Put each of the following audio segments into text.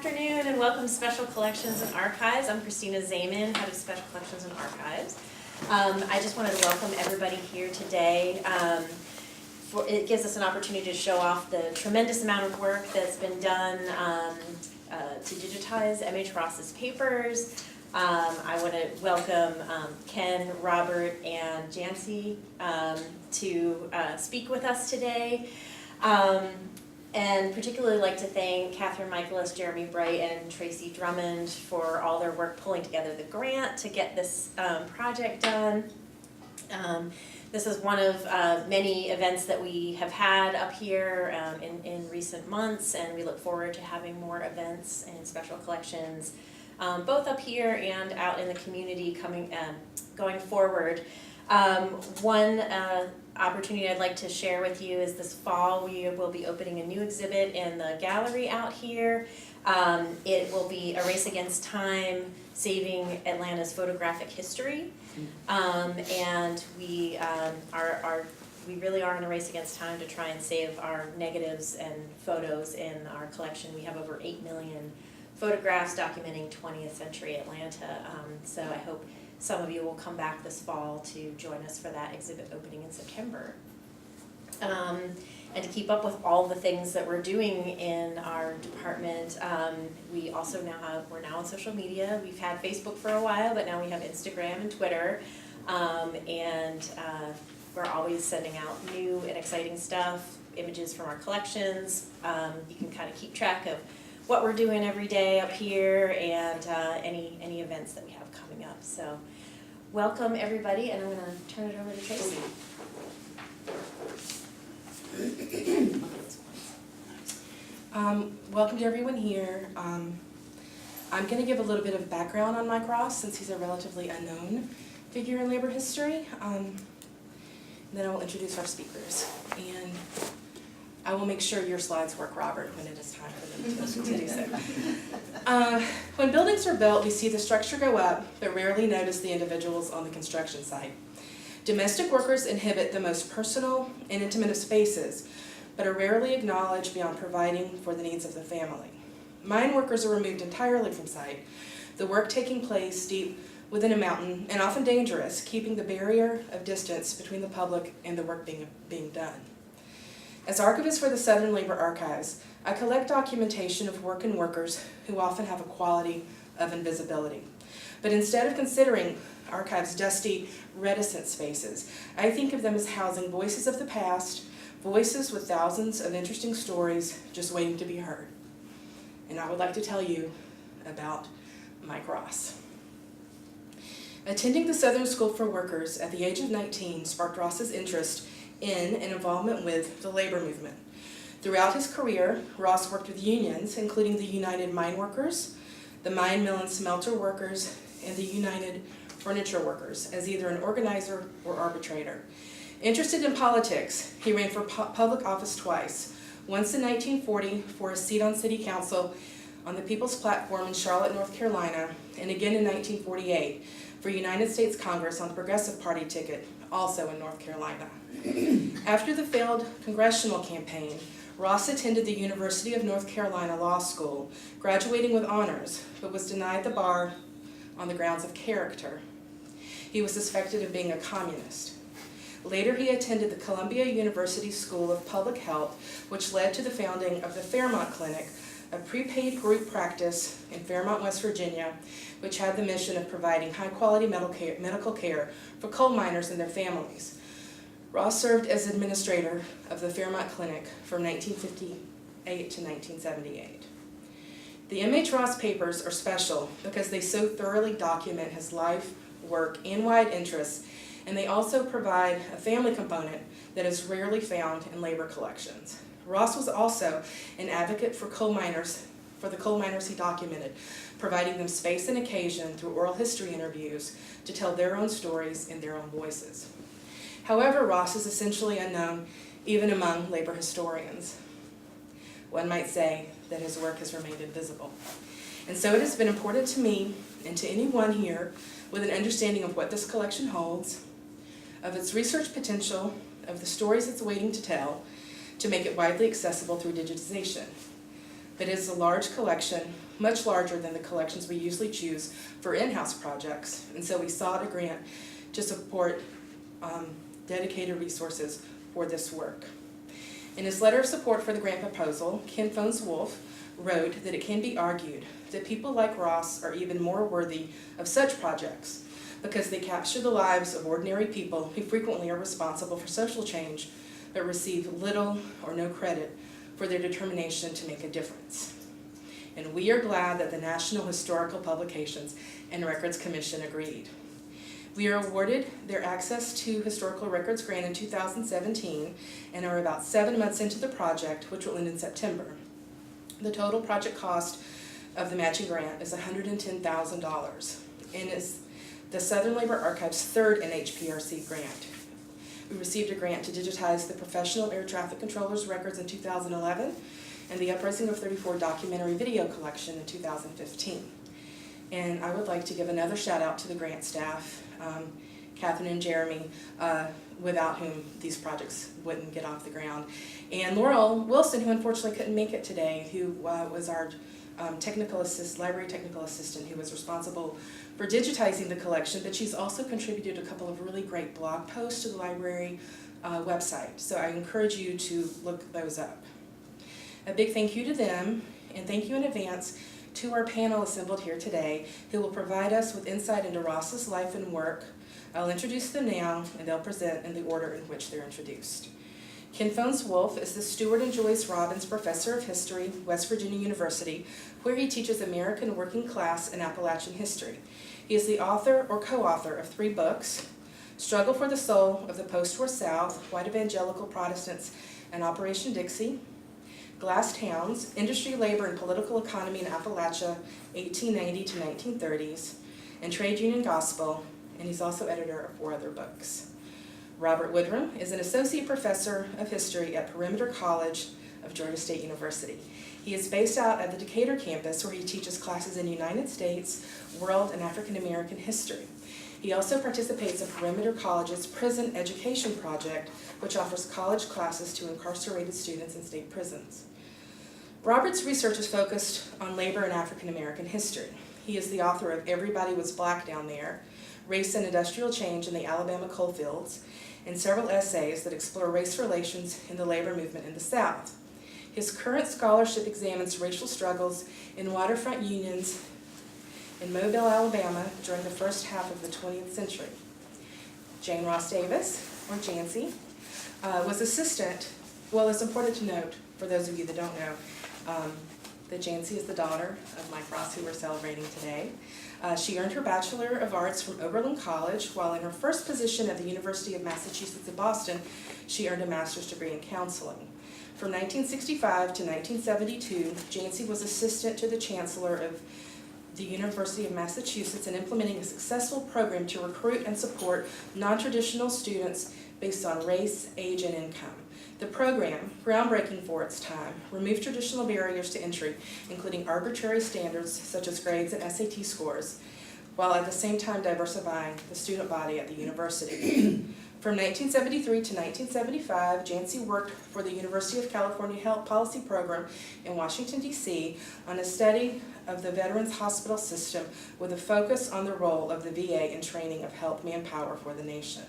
afternoon and welcome to Special Collections and Archives. I'm Christina Zaman, Head of Special Collections and Archives. I just wanted to welcome everybody here today. It gives us an opportunity to show off the tremendous amount of work that's been done to digitize M.H. Ross's papers. I want to welcome Ken, Robert, and Jancy to speak with us today. And particularly like to thank Catherine Michaelis, Jeremy Bright, and Tracy Drummond for all their work pulling together the grant to get this project done. This is one of many events that we have had up here in recent months, and we look forward to having more events and special collections, both up here and out in the community going forward. One opportunity I'd like to share with you is this fall we will be opening a new exhibit in the gallery out here. It will be A Race Against Time, Saving Atlanta's Photographic History. And we really are in a race against time to try and save our negatives and photos in our collection. We have over 8 million photographs documenting 20th century Atlanta. So I hope some of you will come back this fall to join us for that exhibit opening in September. And to keep up with all the things that we're doing in our department, we also we're now on social media. We've had Facebook for a while, but now we have Instagram and Twitter. We're always sending out new and exciting stuff, images from our collections. You can kind of keep track of what we're doing every day up here and any events that we have coming up. So welcome everybody, and I'm going to turn it over to Tracy. Welcome to everyone here. I'm going to give a little bit of background on Mike Ross since he's a relatively unknown figure in labor history. Then I will introduce our speakers. And I will make sure your slides work, Robert, when it is time for them to do so. When buildings are built, we see the structure go up, but rarely notice the individuals on the construction site. Domestic workers inhabit the most personal and intimate of spaces, but are rarely acknowledged beyond providing for the needs of the family. Mine workers are removed entirely from sight, the work taking place deep within a mountain and often dangerous, keeping the barrier of distance between the public and the work being done. As archivist for the Southern Labor Archives, I collect documentation of work and workers who often have a quality of invisibility. But instead of considering archives dusty, reticent spaces, I think of them as housing voices of the past, voices with thousands of interesting stories just waiting to be heard. And I would like to tell you about Mike Ross. Attending the Southern School for Workers at the age of 19 sparked Ross's interest in and involvement with the labor movement. Throughout his career, Ross worked with unions, including the United Mine Workers, the Mine, Mill, and Smelter Workers, and the United Furniture Workers, as either an organizer or arbitrator. Interested in politics, he ran for public office twice, once in 1940 for a seat on City Council on the People's Platform in Charlotte, North Carolina, and again in 1948 for United States Congress on the Progressive Party ticket, also in North Carolina. After the failed congressional campaign, Ross attended the University of North Carolina Law School, graduating with honors, but was denied the bar on the grounds of character. He was suspected of being a communist. Later, he attended the Columbia University School of Public Health, which led to the founding of the Fairmont Clinic, a prepaid group practice in Fairmont, West Virginia, which had the mission of providing high-quality medical care for coal miners and their families. Ross served as administrator of the Fairmont Clinic from 1958 to 1978. The M.H. Ross papers are special because they so thoroughly document his life, work, and wide interests, and they also provide a family component that is rarely found in labor collections. Ross was also an advocate for the coal miners he documented, providing them space and occasion through oral history interviews to tell their own stories in their own voices. However, Ross is essentially unknown even among labor historians. One might say that his work has remained invisible. And so it has been important to me and to anyone here with an understanding of what this collection holds, of its research potential, of the stories it's waiting to tell, to make it widely accessible through digitization. but it is a large collection, much larger than the collections we usually choose for in-house projects, and so we sought a grant to support dedicated resources for this work. In his letter of support for the grant proposal, Ken Phones Wolfe wrote that it can be argued that people like Ross are even more worthy of such projects because they capture the lives of ordinary people who frequently are responsible for social change but receive little or no credit for their determination to make a difference. And we are glad that the National Historical Publications and Records Commission agreed. We are awarded their Access to Historical Records grant in 2017 and are about 7 months into the project, which will end in September. The total project cost of the matching grant is $110,000 and is the Southern Labor Archive's third NHPRC grant. We received a grant to digitize the Professional Air Traffic Controllers records in 2011 and the Uprising of 34 documentary video collection in 2015. And I would like to give another shout out to the grant staff, Catherine and Jeremy, without whom these projects wouldn't get off the ground. And Laurel Wilson, who unfortunately couldn't make it today, who was our library technical assistant who was responsible for digitizing the collection, but she's also contributed a couple of really great blog posts to the library website. So I encourage you to look those up. A big thank you to them, and thank you in advance to our panel assembled here today who will provide us with insight into Ross's life and work. I'll introduce them now, and they'll present in the order in which they're introduced. Ken Phones Wolfe is the Stewart and Joyce Robbins Professor of History, West Virginia University, where he teaches American working class and Appalachian history. He is the author or co-author of 3 books: Struggle for the Soul of the Post-War South, White Evangelical Protestants and Operation Dixie; Glass Towns, Industry, Labor, and Political Economy in Appalachia, 1890 to 1930s, and Trade Union Gospel, and he's also editor of 4 other books. Robert Woodrum is an associate professor of history at Perimeter College of Georgia State University. He is based out at the Decatur campus, where he teaches classes in United States, World, and African American history. He also participates in Perimeter College's Prison Education Project, which offers college classes to incarcerated students in state prisons. Robert's research is focused on labor and African American history. He is the author of Everybody Was Black Down There, Race and Industrial Change in the Alabama Coal Fields, and several essays that explore race relations in the labor movement in the South. His current scholarship examines racial struggles in waterfront unions in Mobile, Alabama during the first half of the 20th century. Jane Ross Davis, or Jancy, was assistant. Well, it's important to note, for those of you that don't know, that Jancy is the daughter of Mike Ross, who we're celebrating today. She earned her Bachelor of Arts from Oberlin College, while in her first position at the University of Massachusetts in Boston, she earned a master's degree in counseling. From 1965 to 1972, Jancy was assistant to the Chancellor of the University of Massachusetts in implementing a successful program to recruit and support non-traditional students based on race, age, and income. The program, groundbreaking for its time, removed traditional barriers to entry, including arbitrary standards such as grades and SAT scores, while at the same time diversifying the student body at the university. From 1973 to 1975, Jancy worked for the University of California Health Policy Program in Washington, D.C. on a study of the Veterans Hospital System with a focus on the role of the VA in training of health manpower for the nation.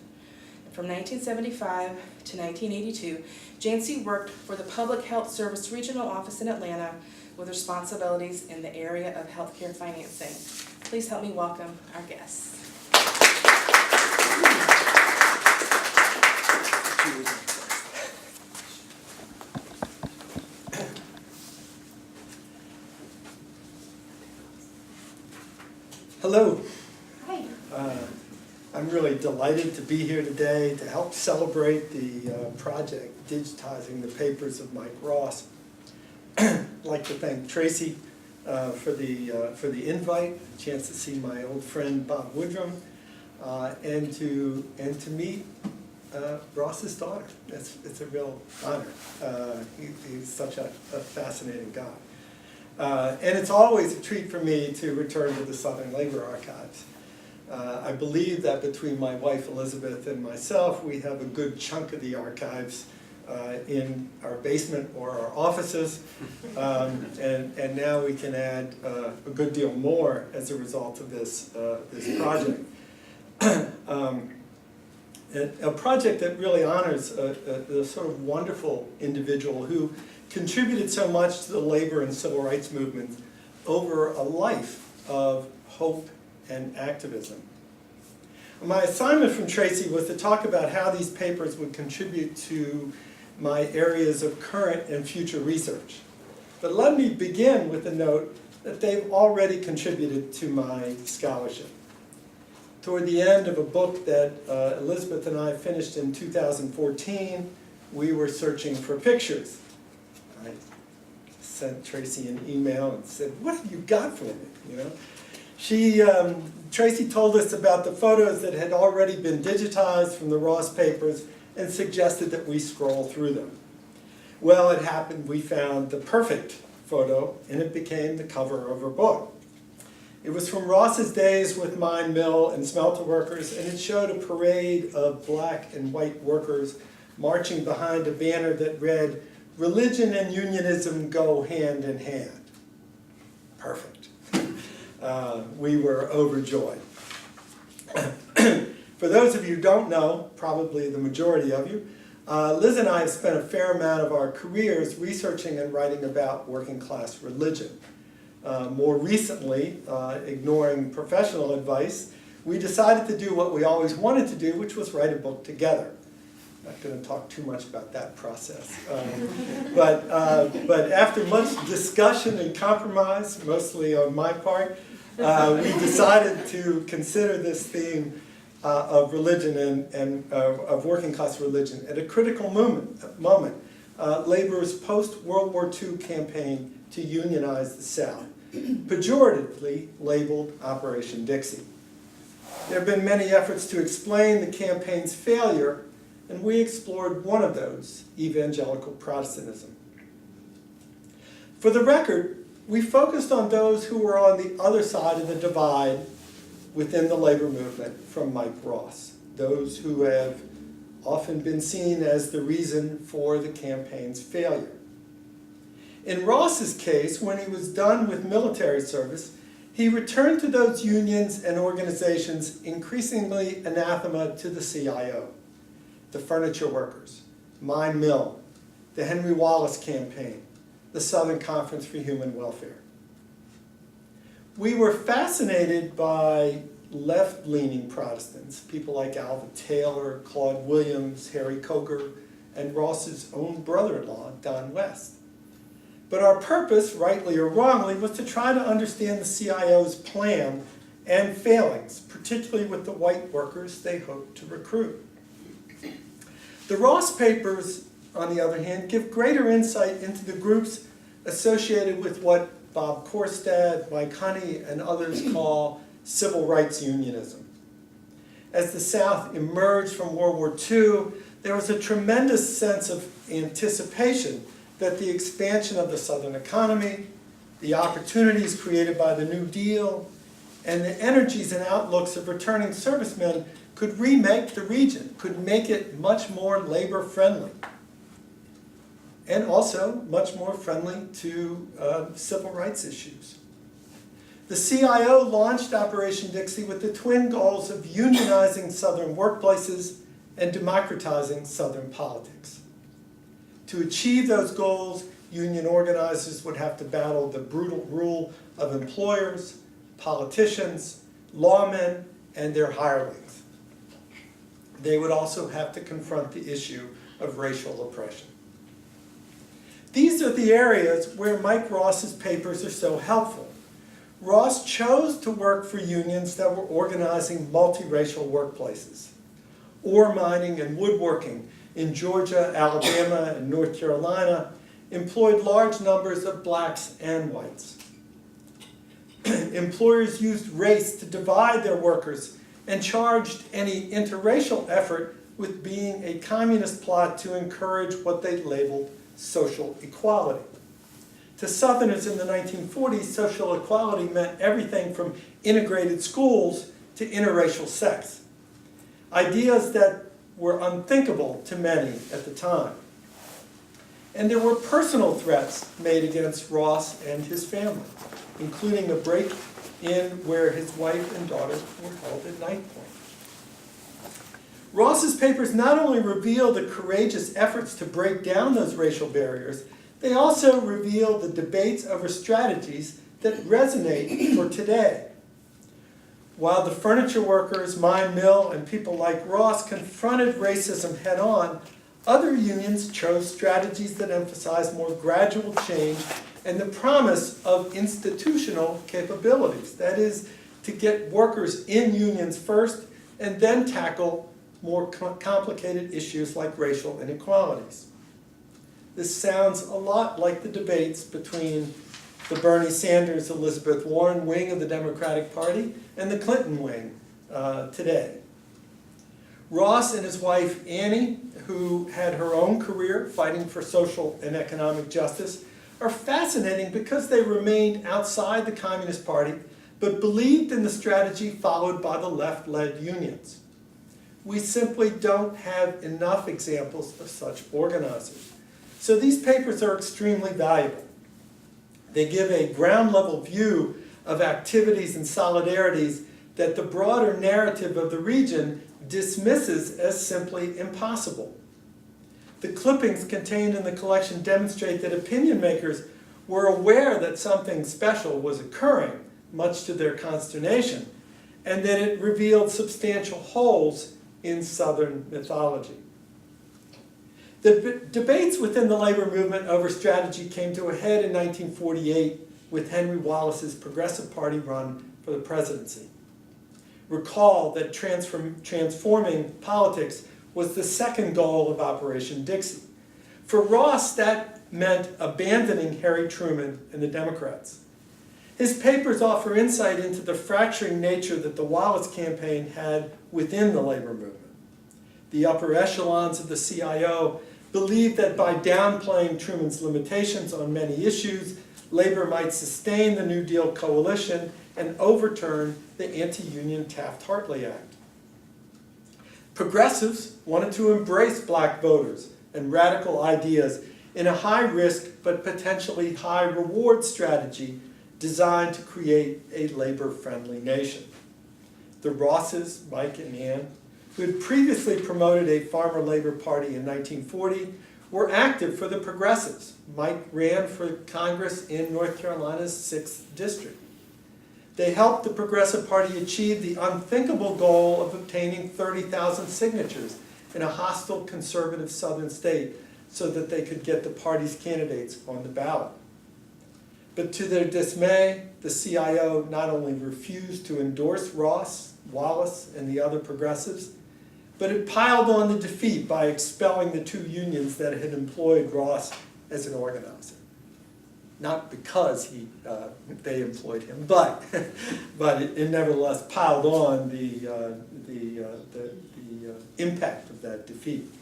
From 1975 to 1982, Jancy worked for the Public Health Service Regional Office in Atlanta with responsibilities in the area of healthcare financing. Please help me welcome our guests. Hello. Hi. I'm really delighted to be here today to help celebrate the project digitizing the papers of Mike Ross. I'd like to thank Tracy for the invite, a chance to see my old friend Bob Woodrum, and to meet Ross's daughter. It's a real honor. He's such a fascinating guy. And it's always a treat for me to return to the Southern Labor Archives. I believe that between my wife Elizabeth and myself, we have a good chunk of the archives in our basement or our offices, and now we can add a good deal more as a result of this project. A project that really honors a sort of wonderful individual who contributed so much to the labor and civil rights movement over a life of hope and activism. My assignment from Tracy was to talk about how these papers would contribute to my areas of current and future research. But let me begin with the note that they've already contributed to my scholarship. Toward the end of a book that Elizabeth and I finished in 2014, we were searching for pictures. I sent Tracy an email and said, "What have you got for me?" You know, Tracy told us about the photos that had already been digitized from the Ross papers and suggested that we scroll through them. Well, it happened we found the perfect photo, and it became the cover of her book. It was from Ross's days with mine, mill, and smelter workers, and it showed a parade of black and white workers marching behind a banner that read, "Religion and unionism go hand in hand." Perfect. We were overjoyed. For those of you who don't know, probably the majority of you, Liz and I have spent a fair amount of our careers researching and writing about working class religion. More recently, ignoring professional advice, we decided to do what we always wanted to do, which was write a book together. I'm not going to talk too much about that process. But after much discussion and compromise, mostly on my part, we decided to consider this theme of religion and of working class religion at a critical moment, labor's post-World War II campaign to unionize the South, pejoratively labeled Operation Dixie. There have been many efforts to explain the campaign's failure, and we explored one of those, evangelical Protestantism. For the record, we focused on those who were on the other side of the divide within the labor movement from Mike Ross, those who have often been seen as the reason for the campaign's failure. In Ross's case, when he was done with military service, he returned to those unions and organizations increasingly anathema to the CIO, the furniture workers, Mine Mill, the Henry Wallace Campaign, the Southern Conference for Human Welfare. We were fascinated by left-leaning Protestants, people like Alva Taylor, Claude Williams, Harry Coker, and Ross's own brother-in-law, Don West. But our purpose, rightly or wrongly, was to try to understand the CIO's plan and failings, particularly with the white workers they hoped to recruit. The Ross papers, on the other hand, give greater insight into the groups associated with what Bob Korstad, Mike Honey, and others call civil rights unionism. As the South emerged from World War II, there was a tremendous sense of anticipation that the expansion of the Southern economy, the opportunities created by the New Deal, and the energies and outlooks of returning servicemen could remake the region, could make it much more labor-friendly, and also much more friendly to civil rights issues. The CIO launched Operation Dixie with the twin goals of unionizing Southern workplaces and democratizing Southern politics. To achieve those goals, union organizers would have to battle the brutal rule of employers, politicians, lawmen, and their hirelings. They would also have to confront the issue of racial oppression. These are the areas where Mike Ross's papers are so helpful. Ross chose to work for unions that were organizing multiracial workplaces. Ore mining and woodworking in Georgia, Alabama, and North Carolina employed large numbers of blacks and whites. Employers used race to divide their workers and charged any interracial effort with being a communist plot to encourage what they labeled social equality. To Southerners in the 1940s, social equality meant everything from integrated schools to interracial sex. Ideas that were unthinkable to many at the time. And there were personal threats made against Ross and his family, including a break-in where his wife and daughter were held at knife point. Ross's papers not only reveal the courageous efforts to break down those racial barriers, they also reveal the debates over strategies that resonate for today. While the furniture workers, mine mill, and people like Ross confronted racism head-on, other unions chose strategies that emphasized more gradual change and the promise of institutional capabilities. That is, to get workers in unions first and then tackle more complicated issues like racial inequalities. This sounds a lot like the debates between the Bernie Sanders, Elizabeth Warren wing of the Democratic Party and the Clinton wing today. Ross and his wife Annie, who had her own career fighting for social and economic justice, are fascinating because they remained outside the Communist Party but believed in the strategy followed by the left-led unions. We simply don't have enough examples of such organizers. So these papers are extremely valuable. They give a ground-level view of activities and solidarities that the broader narrative of the region dismisses as simply impossible. The clippings contained in the collection demonstrate that opinion makers were aware that something special was occurring, much to their consternation, and that it revealed substantial holes in Southern mythology. The debates within the labor movement over strategy came to a head in 1948 with Henry Wallace's Progressive Party run for the presidency. Recall that transforming politics was the second goal of Operation Dixie. For Ross, that meant abandoning Harry Truman and the Democrats. His papers offer insight into the fracturing nature that the Wallace campaign had within the labor movement. The upper echelons of the CIO believed that by downplaying Truman's limitations on many issues, labor might sustain the New Deal coalition and overturn the anti-union Taft-Hartley Act. Progressives wanted to embrace black voters and radical ideas in a high-risk but potentially high-reward strategy designed to create a labor-friendly nation. The Rosses, Mike and Ann, who had previously promoted a farmer labor party in 1940, were active for the Progressives. Mike ran for Congress in North Carolina's 6th District. They helped the Progressive Party achieve the unthinkable goal of obtaining 30,000 signatures in a hostile conservative southern state so that they could get the party's candidates on the ballot. But to their dismay, the CIO not only refused to endorse Ross, Wallace, and the other progressives, but it piled on the defeat by expelling the two unions that had employed Ross as an organizer. Not because they employed him, but it nevertheless piled on the impact of that defeat.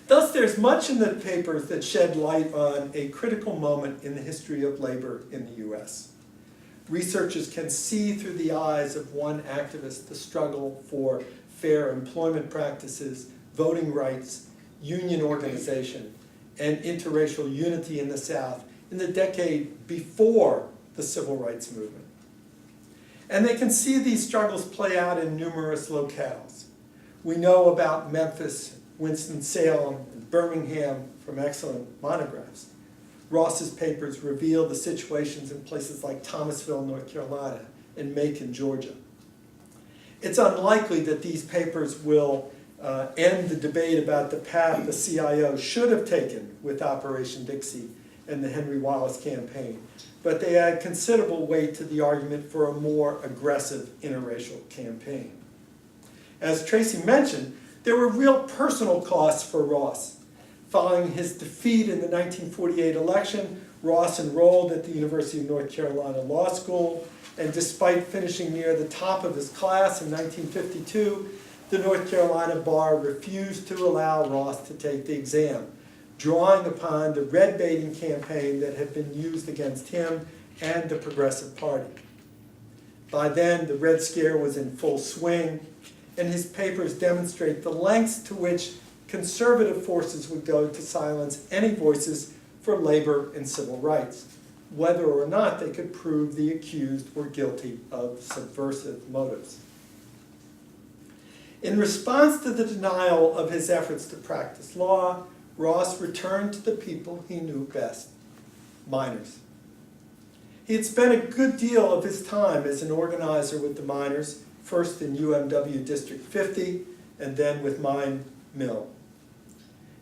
Thus, there's much in the papers that shed light on a critical moment in the history of labor in the U.S. Researchers can see through the eyes of one activist the struggle for fair employment practices, voting rights, union organization, and interracial unity in the South in the decade before the Civil Rights Movement. And they can see these struggles play out in numerous locales. We know about Memphis, Winston-Salem, and Birmingham from excellent monographs. Ross's papers reveal the situations in places like Thomasville, North Carolina, and Macon, Georgia. It's unlikely that these papers will end the debate about the path the CIO should have taken with Operation Dixie and the Henry Wallace campaign, but they add considerable weight to the argument for a more aggressive interracial campaign. As Tracy mentioned, there were real personal costs for Ross. Following his defeat in the 1948 election, Ross enrolled at the University of North Carolina Law School, and despite finishing near the top of his class in 1952, the North Carolina bar refused to allow Ross to take the exam, drawing upon the red-baiting campaign that had been used against him and the Progressive Party. By then, the Red Scare was in full swing, and his papers demonstrate the lengths to which conservative forces would go to silence any voices for labor and civil rights, whether or not they could prove the accused were guilty of subversive motives. In response to the denial of his efforts to practice law, Ross returned to the people he knew best, miners. He had spent a good deal of his time as an organizer with the miners, first in UMW District 50 and then with Mine Mill.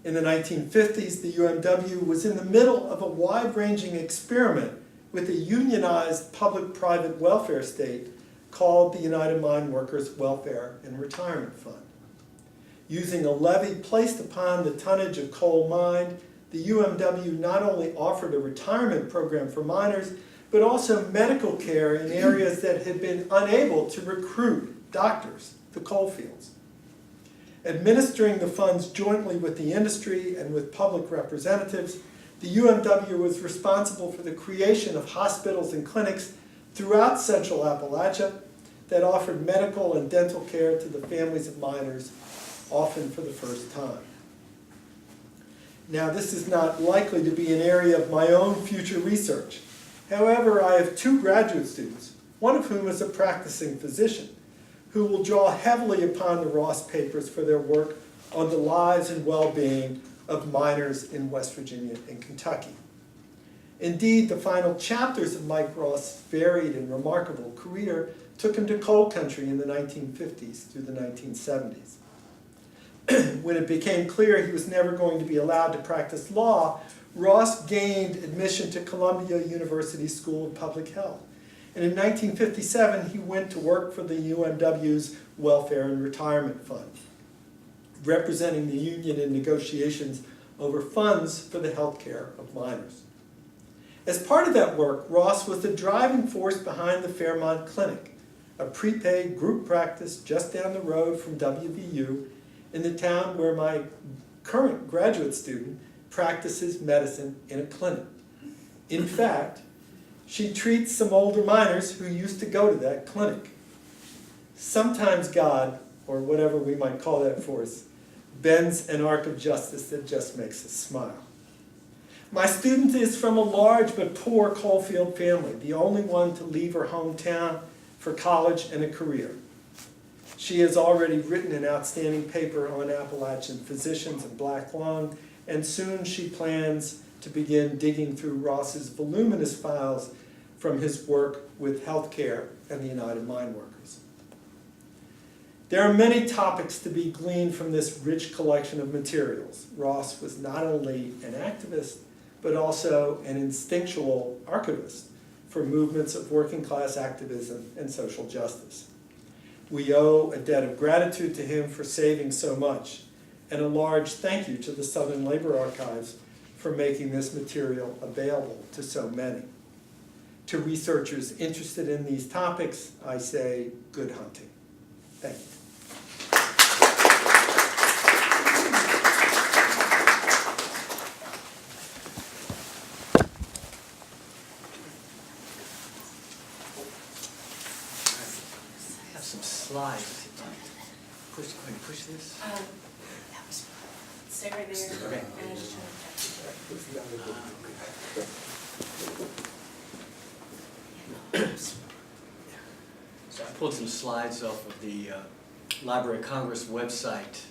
In the 1950s, the UMW was in the middle of a wide-ranging experiment with a unionized public-private welfare state called the United Mine Workers Welfare and Retirement Fund. Using a levy placed upon the tonnage of coal mined, the UMW not only offered a retirement program for miners, but also medical care in areas that had been unable to recruit doctors to coal fields. Administering the funds jointly with the industry and with public representatives, the UMW was responsible for the creation of hospitals and clinics throughout Central Appalachia that offered medical and dental care to the families of miners, often for the first time. Now, this is not likely to be an area of my own future research. However, I have two graduate students, one of whom is a practicing physician, who will draw heavily upon the Ross papers for their work on the lives and well-being of miners in West Virginia and Kentucky. Indeed, the final chapters of Mike Ross' varied and remarkable career took him to coal country in the 1950s through the 1970s. When it became clear he was never going to be allowed to practice law, Ross gained admission to Columbia University School of Public Health. And in 1957, he went to work for the UMW's Welfare and Retirement Fund, representing the union in negotiations over funds for the health care of miners. As part of that work, Ross was the driving force behind the Fairmont Clinic, a prepaid group practice just down the road from WVU in the town where my current graduate student practices medicine in a clinic. In fact, she treats some older miners who used to go to that clinic. Sometimes God, or whatever we might call that force, bends an arc of justice that just makes us smile. My student is from a large but poor coalfield family, the only one to leave her hometown for college and a career. She has already written an outstanding paper on Appalachian Physicians and black lung, and soon she plans to begin digging through Ross's voluminous files from his work with healthcare and the United Mine Workers. There are many topics to be gleaned from this rich collection of materials. Ross was not only an activist, but also an instinctual archivist for movements of working class activism and social justice. We owe a debt of gratitude to him for saving so much, and a large thank you to the Southern Labor Archives for making this material available to so many. To researchers interested in these topics, I say good hunting. Thank you. I have some slides. Push, go ahead and push this. Stay right there. Okay. And just try So I pulled some slides off of the Library of Congress website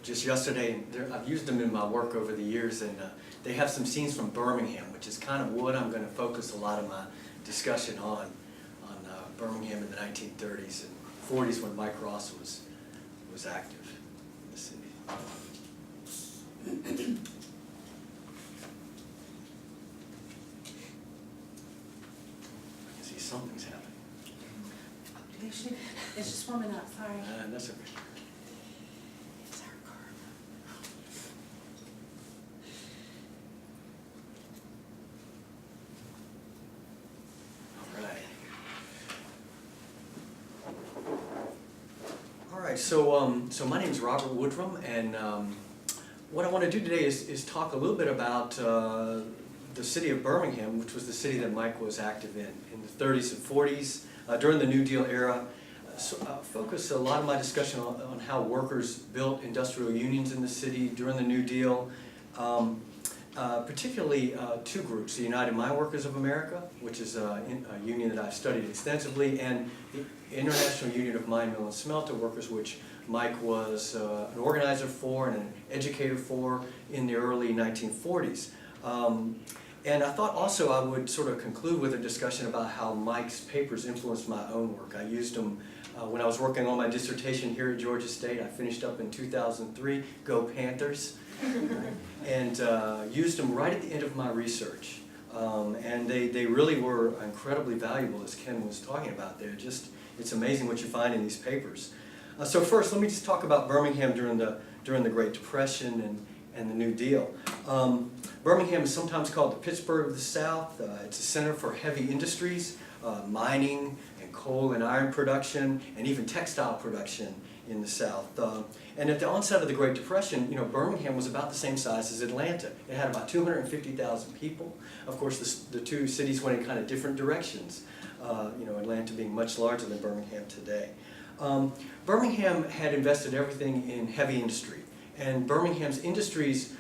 just yesterday, and I've used them in my work over the years, and they have some scenes from Birmingham, which is kind of what I'm going to focus a lot of my discussion on Birmingham in the 1930s and 40s when Mike Ross was active in the city. I can see something's happening. It's just warming up, sorry. That's okay. It's our car. All right, so my name is Robert Woodrum, and what I want to do today is talk a little bit about the city of Birmingham, which was the city that Mike was active in the 30s and 40s, during the New Deal era. focus a lot of my discussion on how workers built industrial unions in the city during the New Deal. Particularly two groups, the United Mine Workers of America, which is a union that I've studied extensively, and the International Union of Mine, Mill, and Smelter Workers, which Mike was an organizer for and an educator for in the early 1940s. And I thought also I would sort of conclude with a discussion about how Mike's papers influenced my own work. I used them when I was working on my dissertation here at Georgia State. I finished up in 2003, Go Panthers, and used them right at the end of my research. And they really were incredibly valuable, as Ken was talking about there. It's amazing what you find in these papers. So first, let me just talk about Birmingham during the Great Depression and the New Deal. Birmingham is sometimes called the Pittsburgh of the South. It's a center for heavy industries, mining and coal and iron production, and even textile production in the South. And at the onset of the Great Depression, Birmingham was about the same size as Atlanta. It had about 250,000 people. Of course, the two cities went in kind of different directions, Atlanta being much larger than Birmingham today. Birmingham had invested everything in heavy industry, and Birmingham's industries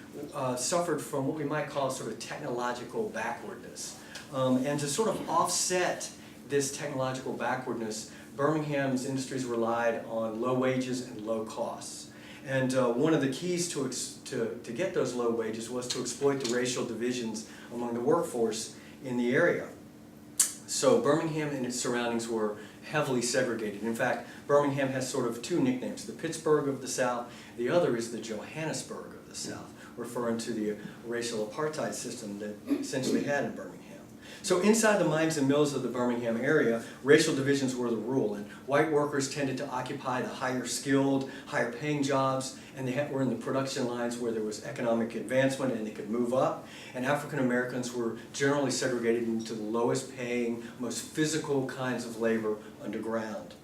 suffered from what we might call sort of technological backwardness. And to sort of offset this technological backwardness, Birmingham's industries relied on low wages and low costs. And one of the keys to get those low wages was to exploit the racial divisions among the workforce in the area. So Birmingham and its surroundings were heavily segregated. In fact, Birmingham has sort of two nicknames, the Pittsburgh of the South. The other is the Johannesburg of the South, referring to the racial apartheid system that essentially had in Birmingham. So inside the mines and mills of the Birmingham area, racial divisions were the rule, and white workers tended to occupy the higher skilled, higher paying jobs, and they were in the production lines where there was economic advancement and they could move up. And African Americans were generally segregated into the lowest paying, most physical kinds of labor underground.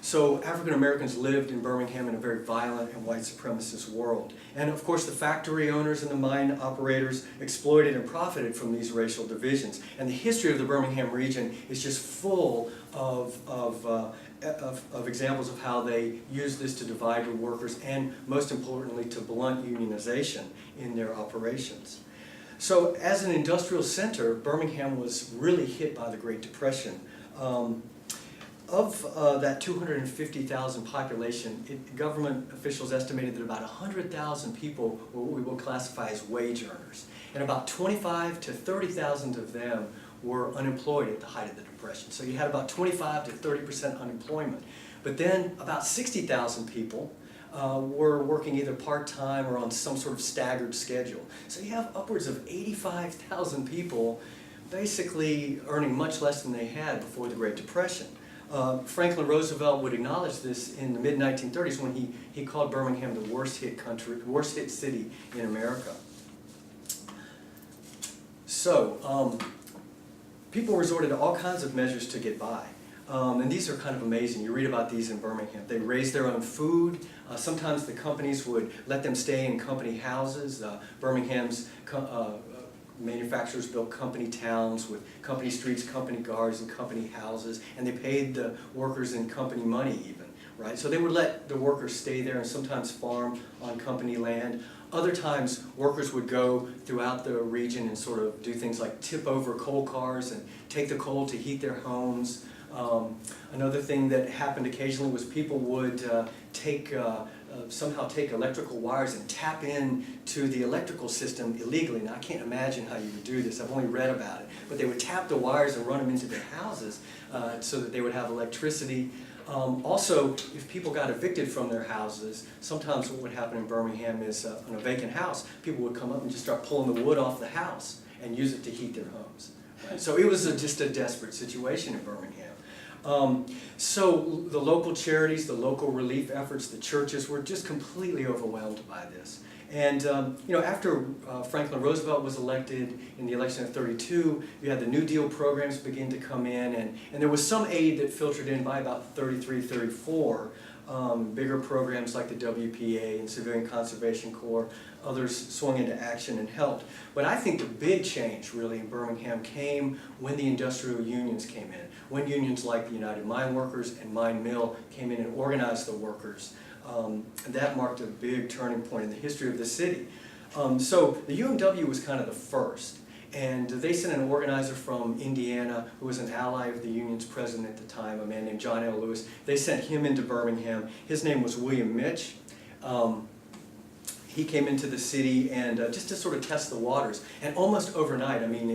So African Americans lived in Birmingham in a very violent and white supremacist world. And of course the factory owners and the mine operators exploited and profited from these racial divisions. And the history of the Birmingham region is just full of examples of how they used this to divide the workers and, most importantly, to blunt unionization in their operations. So as an industrial center, Birmingham was really hit by the Great Depression. Of that 250,000 population, government officials estimated that about 100,000 people were what we will classify as wage earners. And about 25 to 30,000 of them were unemployed at the height of the Depression. So you had about 25 to 30% unemployment. But then about 60,000 people were working either part-time or on some sort of staggered schedule. So you have upwards of 85,000 people basically earning much less than they had before the Great Depression. Franklin Roosevelt would acknowledge this in the mid-1930s when he called Birmingham the worst hit city in America. So, people resorted to all kinds of measures to get by. And these are kind of amazing. You read about these in Birmingham. They raised their own food. Sometimes the companies would let them stay in company houses. Birmingham's manufacturers built company towns with company streets, company guards, and company houses, and they paid the workers in company money even, right? So they would let the workers stay there and sometimes farm on company land. Other times, workers would go throughout the region and sort of do things like tip over coal cars and take the coal to heat their homes. Another thing that happened occasionally was people would somehow take electrical wires and tap in to the electrical system illegally. Now, I can't imagine how you would do this. I've only read about it. But they would tap the wires and run them into their houses so that they would have electricity. Also, if people got evicted from their houses, sometimes what would happen in Birmingham is on a vacant house, people would come up and just start pulling the wood off the house and use it to heat their homes. Right? So it was just a desperate situation in Birmingham. So the local charities, the local relief efforts, the churches were just completely overwhelmed by this. And after Franklin Roosevelt was elected in the election of '32, you had the New Deal programs begin to come in, and there was some aid that filtered in by about '33, '34. bigger programs like the WPA and Civilian Conservation Corps, others swung into action and helped. But I think the big change really in Birmingham came when the industrial unions came in, when unions like the United Mine Workers and Mine Mill came in and organized the workers. That marked a big turning point in the history of the city. So the UMW was kind of the first. And they sent an organizer from Indiana who was an ally of the union's president at the time, a man named John L. Lewis. They sent him into Birmingham. His name was William Mitch. He came into the city and just to sort of test the waters. And almost overnight, I mean,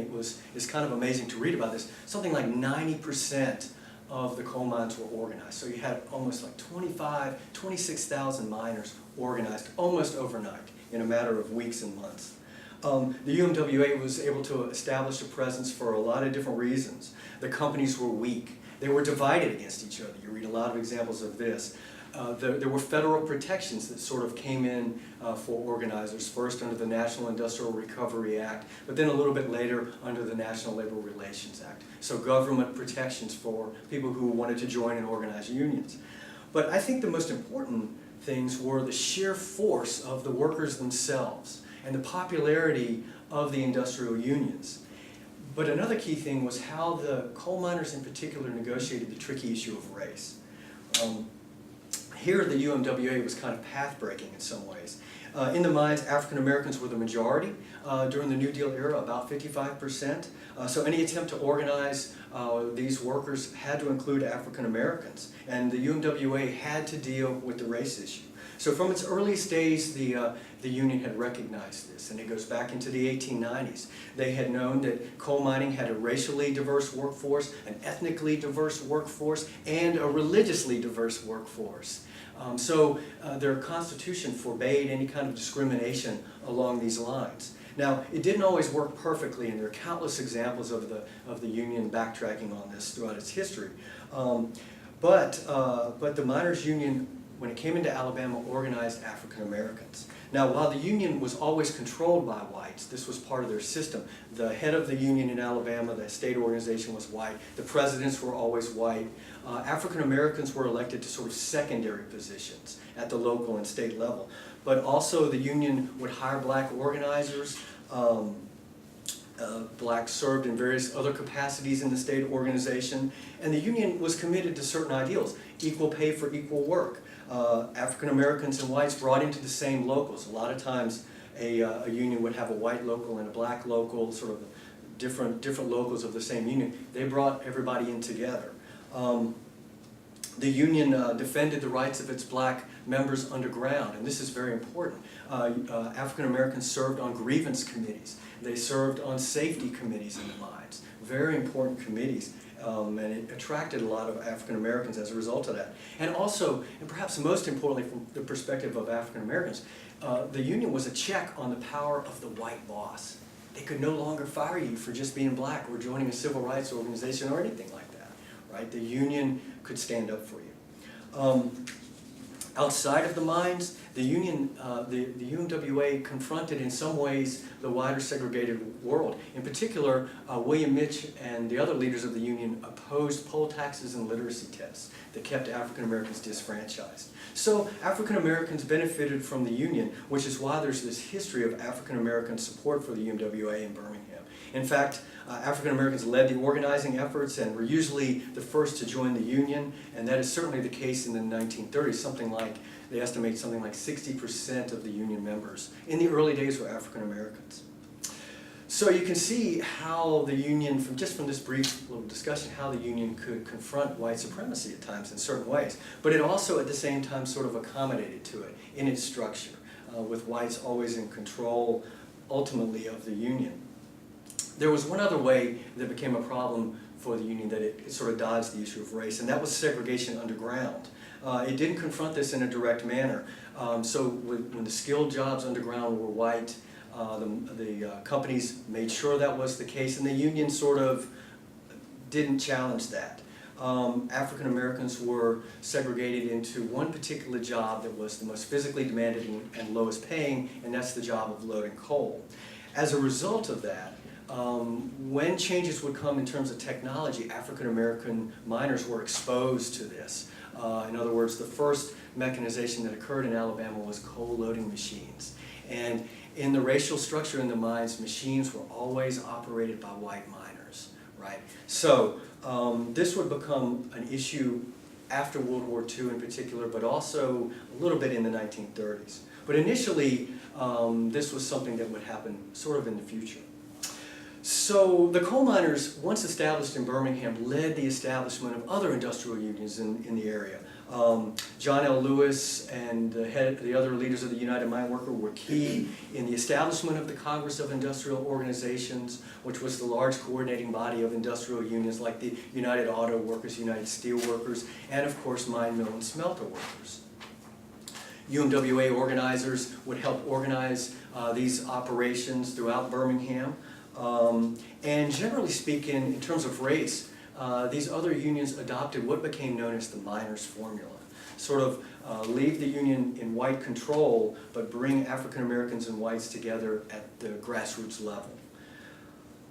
it's kind of amazing to read about this, something like 90% of the coal mines were organized. So you had almost like 26,000 miners organized almost overnight in a matter of weeks and months. The UMWA was able to establish a presence for a lot of different reasons. The companies were weak. They were divided against each other. You read a lot of examples of this. There were federal protections that sort of came in for organizers, first under the National Industrial Recovery Act, but then a little bit later under the National Labor Relations Act. So government protections for people who wanted to join and organize unions. But I think the most important things were the sheer force of the workers themselves and the popularity of the industrial unions. But another key thing was how the coal miners in particular negotiated the tricky issue of race. Here the UMWA was kind of path-breaking in some ways. In the mines, African Americans were the majority during the New Deal era, about 55%. So any attempt to organize these workers had to include African Americans. And the UMWA had to deal with the race issue. So from its earliest days, the union had recognized this, and it goes back into the 1890s. They had known that coal mining had a racially diverse workforce, an ethnically diverse workforce, and a religiously diverse workforce. So their constitution forbade any kind of discrimination along these lines. Now, it didn't always work perfectly, and there are countless examples of the union backtracking on this throughout its history. But the miners' union, when it came into Alabama, organized African Americans. Now, while the union was always controlled by whites, this was part of their system. The head of the union in Alabama, the state organization, was white. The presidents were always white. African Americans were elected to sort of secondary positions at the local and state level. But also the union would hire black organizers. Blacks served in various other capacities in the state organization. And the union was committed to certain ideals: equal pay for equal work. African Americans and whites brought into the same locals. A lot of times a union would have a white local and a black local, sort of different locals of the same union. They brought everybody in together. The union defended the rights of its black members underground, and this is very important. African Americans served on grievance committees. They served on safety committees in the mines, very important committees. And it attracted a lot of African Americans as a result of that. And also, and perhaps most importantly from the perspective of African Americans, the union was a check on the power of the white boss. They could no longer fire you for just being black or joining a civil rights organization or anything like that, right? The union could stand up for you. Outside of the mines, the union, the UMWA confronted in some ways the wider segregated world. In particular, William Mitch and the other leaders of the union opposed poll taxes and literacy tests that kept African Americans disfranchised. So African Americans benefited from the union, which is why there's this history of African American support for the UMWA in Birmingham. In fact, African Americans led the organizing efforts and were usually the first to join the union, and that is certainly the case in the 1930s. They estimate something like 60% of the union members in the early days were African Americans. So you can see how the union, from this brief little discussion, how the union could confront white supremacy at times in certain ways, but it also at the same time sort of accommodated to it in its structure, with whites always in control ultimately of the union. There was one other way that became a problem for the union, that it sort of dodged the issue of race, and that was segregation underground. It didn't confront this in a direct manner. So when the skilled jobs underground were white, the companies made sure that was the case, and the union sort of didn't challenge that. African Americans were segregated into one particular job that was the most physically demanded and lowest paying, and that's the job of loading coal. As a result of that, when changes would come in terms of technology, African American miners were exposed to this. In other words, the first mechanization that occurred in Alabama was coal loading machines. And in the racial structure in the mines, machines were always operated by white miners, right? So this would become an issue after World War II in particular, but also a little bit in the 1930s. But initially, this was something that would happen sort of in the future. So the coal miners, once established in Birmingham, led the establishment of other industrial unions in the area. John L. Lewis and the other leaders of the United Mine Worker were key in the establishment of the Congress of Industrial Organizations, which was the large coordinating body of industrial unions like the United Auto Workers, United Steel Workers, and of course mine, mill, and smelter workers. UMWA organizers would help organize these operations throughout Birmingham. And generally speaking, in terms of race, these other unions adopted what became known as the miners' formula. Sort of leave the union in white control, but bring African Americans and whites together at the grassroots level.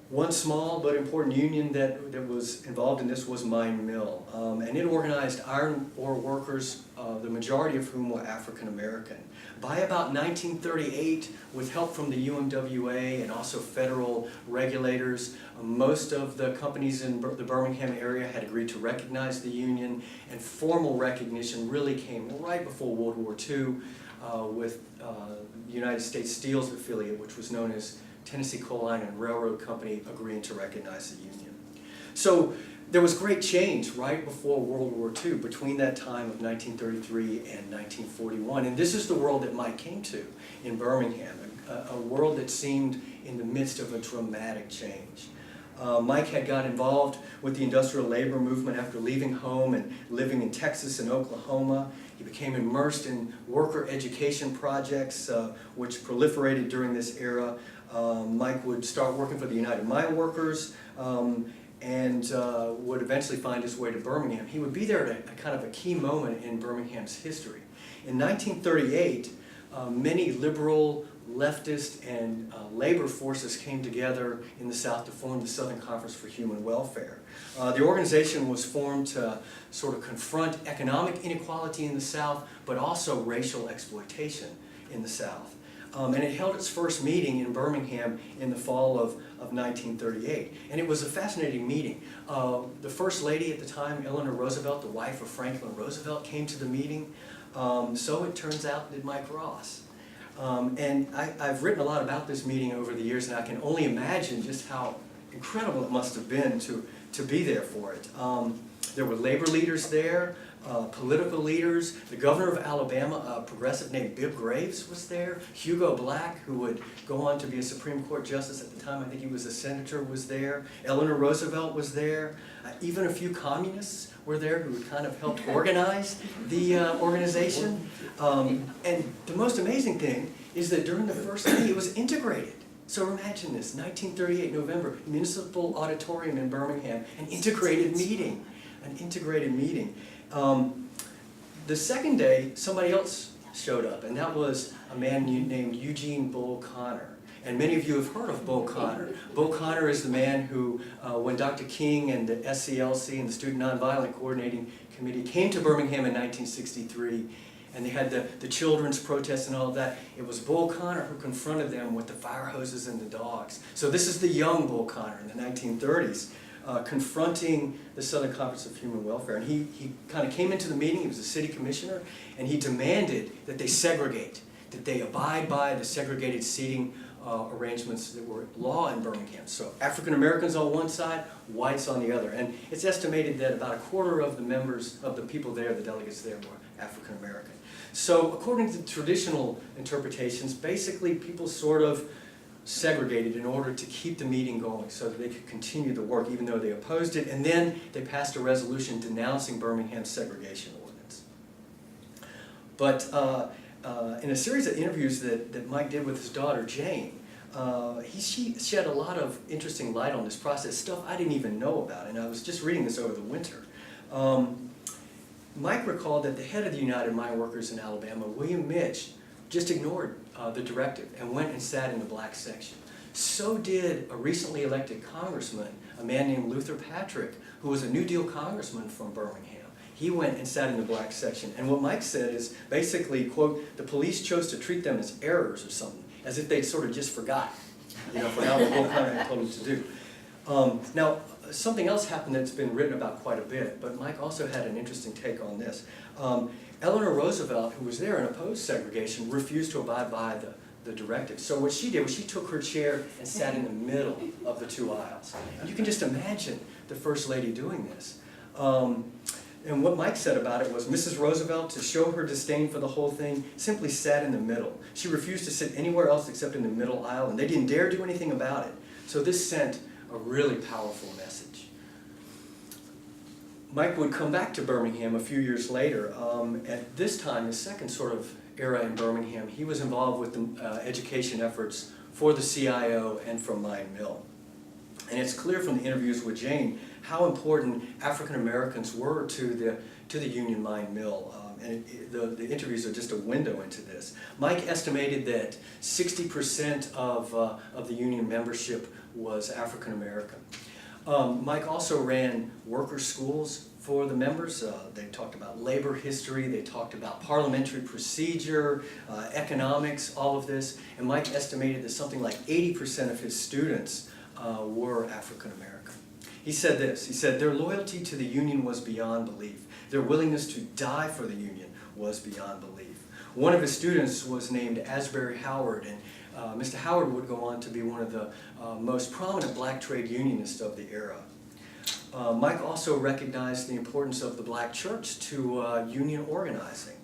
One small but important union that was involved in this was Mine Mill, and it organized iron ore workers, the majority of whom were African American. By about 1938, with help from the UMWA and also federal regulators, most of the companies in the Birmingham area had agreed to recognize the union, and formal recognition really came right before World War II with the United States Steel's affiliate, which was known as Tennessee Coal Line and Railroad Company, agreeing to recognize the union. So there was great change right before World War II, between that time of 1933 and 1941. And this is the world that Mike came to in Birmingham, a world that seemed in the midst of a dramatic change. Mike had got involved with the industrial labor movement after leaving home and living in Texas and Oklahoma. He became immersed in worker education projects, which proliferated during this era. Mike would start working for the United Mine Workers and would eventually find his way to Birmingham. He would be there at a kind of a key moment in Birmingham's history. In 1938, many liberal, leftist, and labor forces came together in the South to form the Southern Conference for Human Welfare. The organization was formed to sort of confront economic inequality in the South, but also racial exploitation in the South. And it held its first meeting in Birmingham in the fall of 1938. And it was a fascinating meeting. The First Lady at the time, Eleanor Roosevelt, the wife of Franklin Roosevelt, came to the meeting. So it turns out did Mike Ross. And I've written a lot about this meeting over the years, and I can only imagine just how incredible it must have been to be there for it. There were labor leaders there, political leaders. The governor of Alabama, a progressive named Bibb Graves, was there. Hugo Black, who would go on to be a Supreme Court justice at the time, I think he was a senator, was there. Eleanor Roosevelt was there. Even a few communists were there who had kind of helped organize the organization. And the most amazing thing is that during the first day it was integrated. So imagine this, 1938 November, Municipal Auditorium in Birmingham, an integrated meeting. The second day, somebody else showed up, and that was a man named Eugene Bull Connor. And many of you have heard of Bull Connor. Bull Connor is the man who, when Dr. King and the SCLC and the Student Nonviolent Coordinating Committee came to Birmingham in 1963, and they had the children's protests and all of that, it was Bull Connor who confronted them with the fire hoses and the dogs. So this is the young Bull Connor in the 1930s. Confronting the Southern Conference of Human Welfare. And he kind of came into the meeting, he was a city commissioner, and he demanded that they segregate, that they abide by the segregated seating arrangements that were law in Birmingham. So African Americans on one side, whites on the other. And it's estimated that about a quarter of the members of the people there, the delegates there, were African American. So according to traditional interpretations, basically people sort of segregated in order to keep the meeting going so that they could continue the work even though they opposed it, and then they passed a resolution denouncing Birmingham's segregation ordinance. But in a series of interviews that Mike did with his daughter Jane, he shed a lot of interesting light on this process, stuff I didn't even know about, and I was just reading this over the winter. Mike recalled that the head of the United Mine Workers in Alabama, William Mitch, just ignored the directive and went and sat in the black section. So did a recently elected congressman, a man named Luther Patrick, who was a New Deal congressman from Birmingham. He went and sat in the black section. And what Mike said is basically, quote, the police chose to treat them as errors or something, as if they'd sort of just forgot, forgot what Bill Clinton had told them to do. Now, something else happened that's been written about quite a bit, but Mike also had an interesting take on this. Eleanor Roosevelt, who was there and opposed segregation, refused to abide by the directive. So what she did was she took her chair and sat in the middle of the two aisles. And you can just imagine the First Lady doing this. And what Mike said about it was Mrs. Roosevelt, to show her disdain for the whole thing, simply sat in the middle. She refused to sit anywhere else except in the middle aisle, and they didn't dare do anything about it. So this sent a really powerful message. Mike would come back to Birmingham a few years later. At this time, the second sort of era in Birmingham, he was involved with the education efforts for the CIO and for Mine Mill. And it's clear from the interviews with Jane how important African Americans were to the Union Mine Mill. The interviews are just a window into this. Mike estimated that 60% of the union membership was African American. Mike also ran worker schools for the members. They talked about labor history, they talked about parliamentary procedure, economics, all of this. And Mike estimated that something like 80% of his students were African American. He said this, he said, their loyalty to the Union was beyond belief. Their willingness to die for the Union was beyond belief. One of his students was named Asbury Howard, and Mr. Howard would go on to be one of the most prominent black trade unionists of the era. Mike also recognized the importance of the black church to union organizing.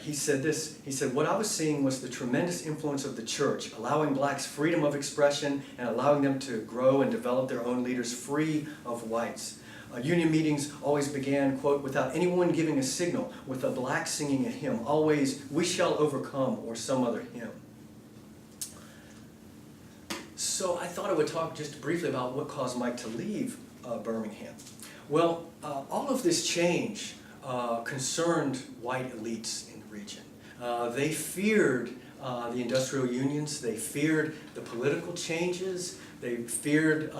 He said this, he said, what I was seeing was the tremendous influence of the church, allowing blacks freedom of expression and allowing them to grow and develop their own leaders free of whites. Union meetings always began, quote, without anyone giving a signal, with a black singing a hymn, always, we shall overcome, or some other hymn. So I thought I would talk just briefly about what caused Mike to leave Birmingham. Well, all of this change concerned white elites in the region. They feared the industrial unions, they feared the political changes, they feared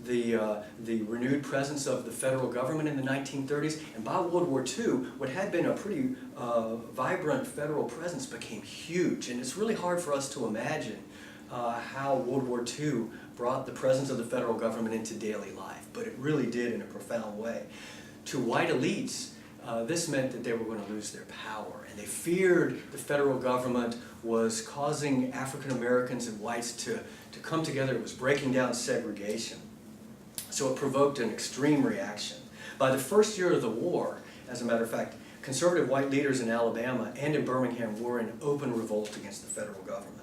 the renewed presence of the federal government in the 1930s, and by World War II, what had been a pretty vibrant federal presence became huge, and it's really hard for us to imagine how World War II brought the presence of the federal government into daily life, but it really did in a profound way. To white elites, this meant that they were going to lose their power, and they feared the federal government was causing African Americans and whites to come together. It was breaking down segregation. So it provoked an extreme reaction. By the first year of the war, as a matter of fact, conservative white leaders in Alabama and in Birmingham were in open revolt against the federal government.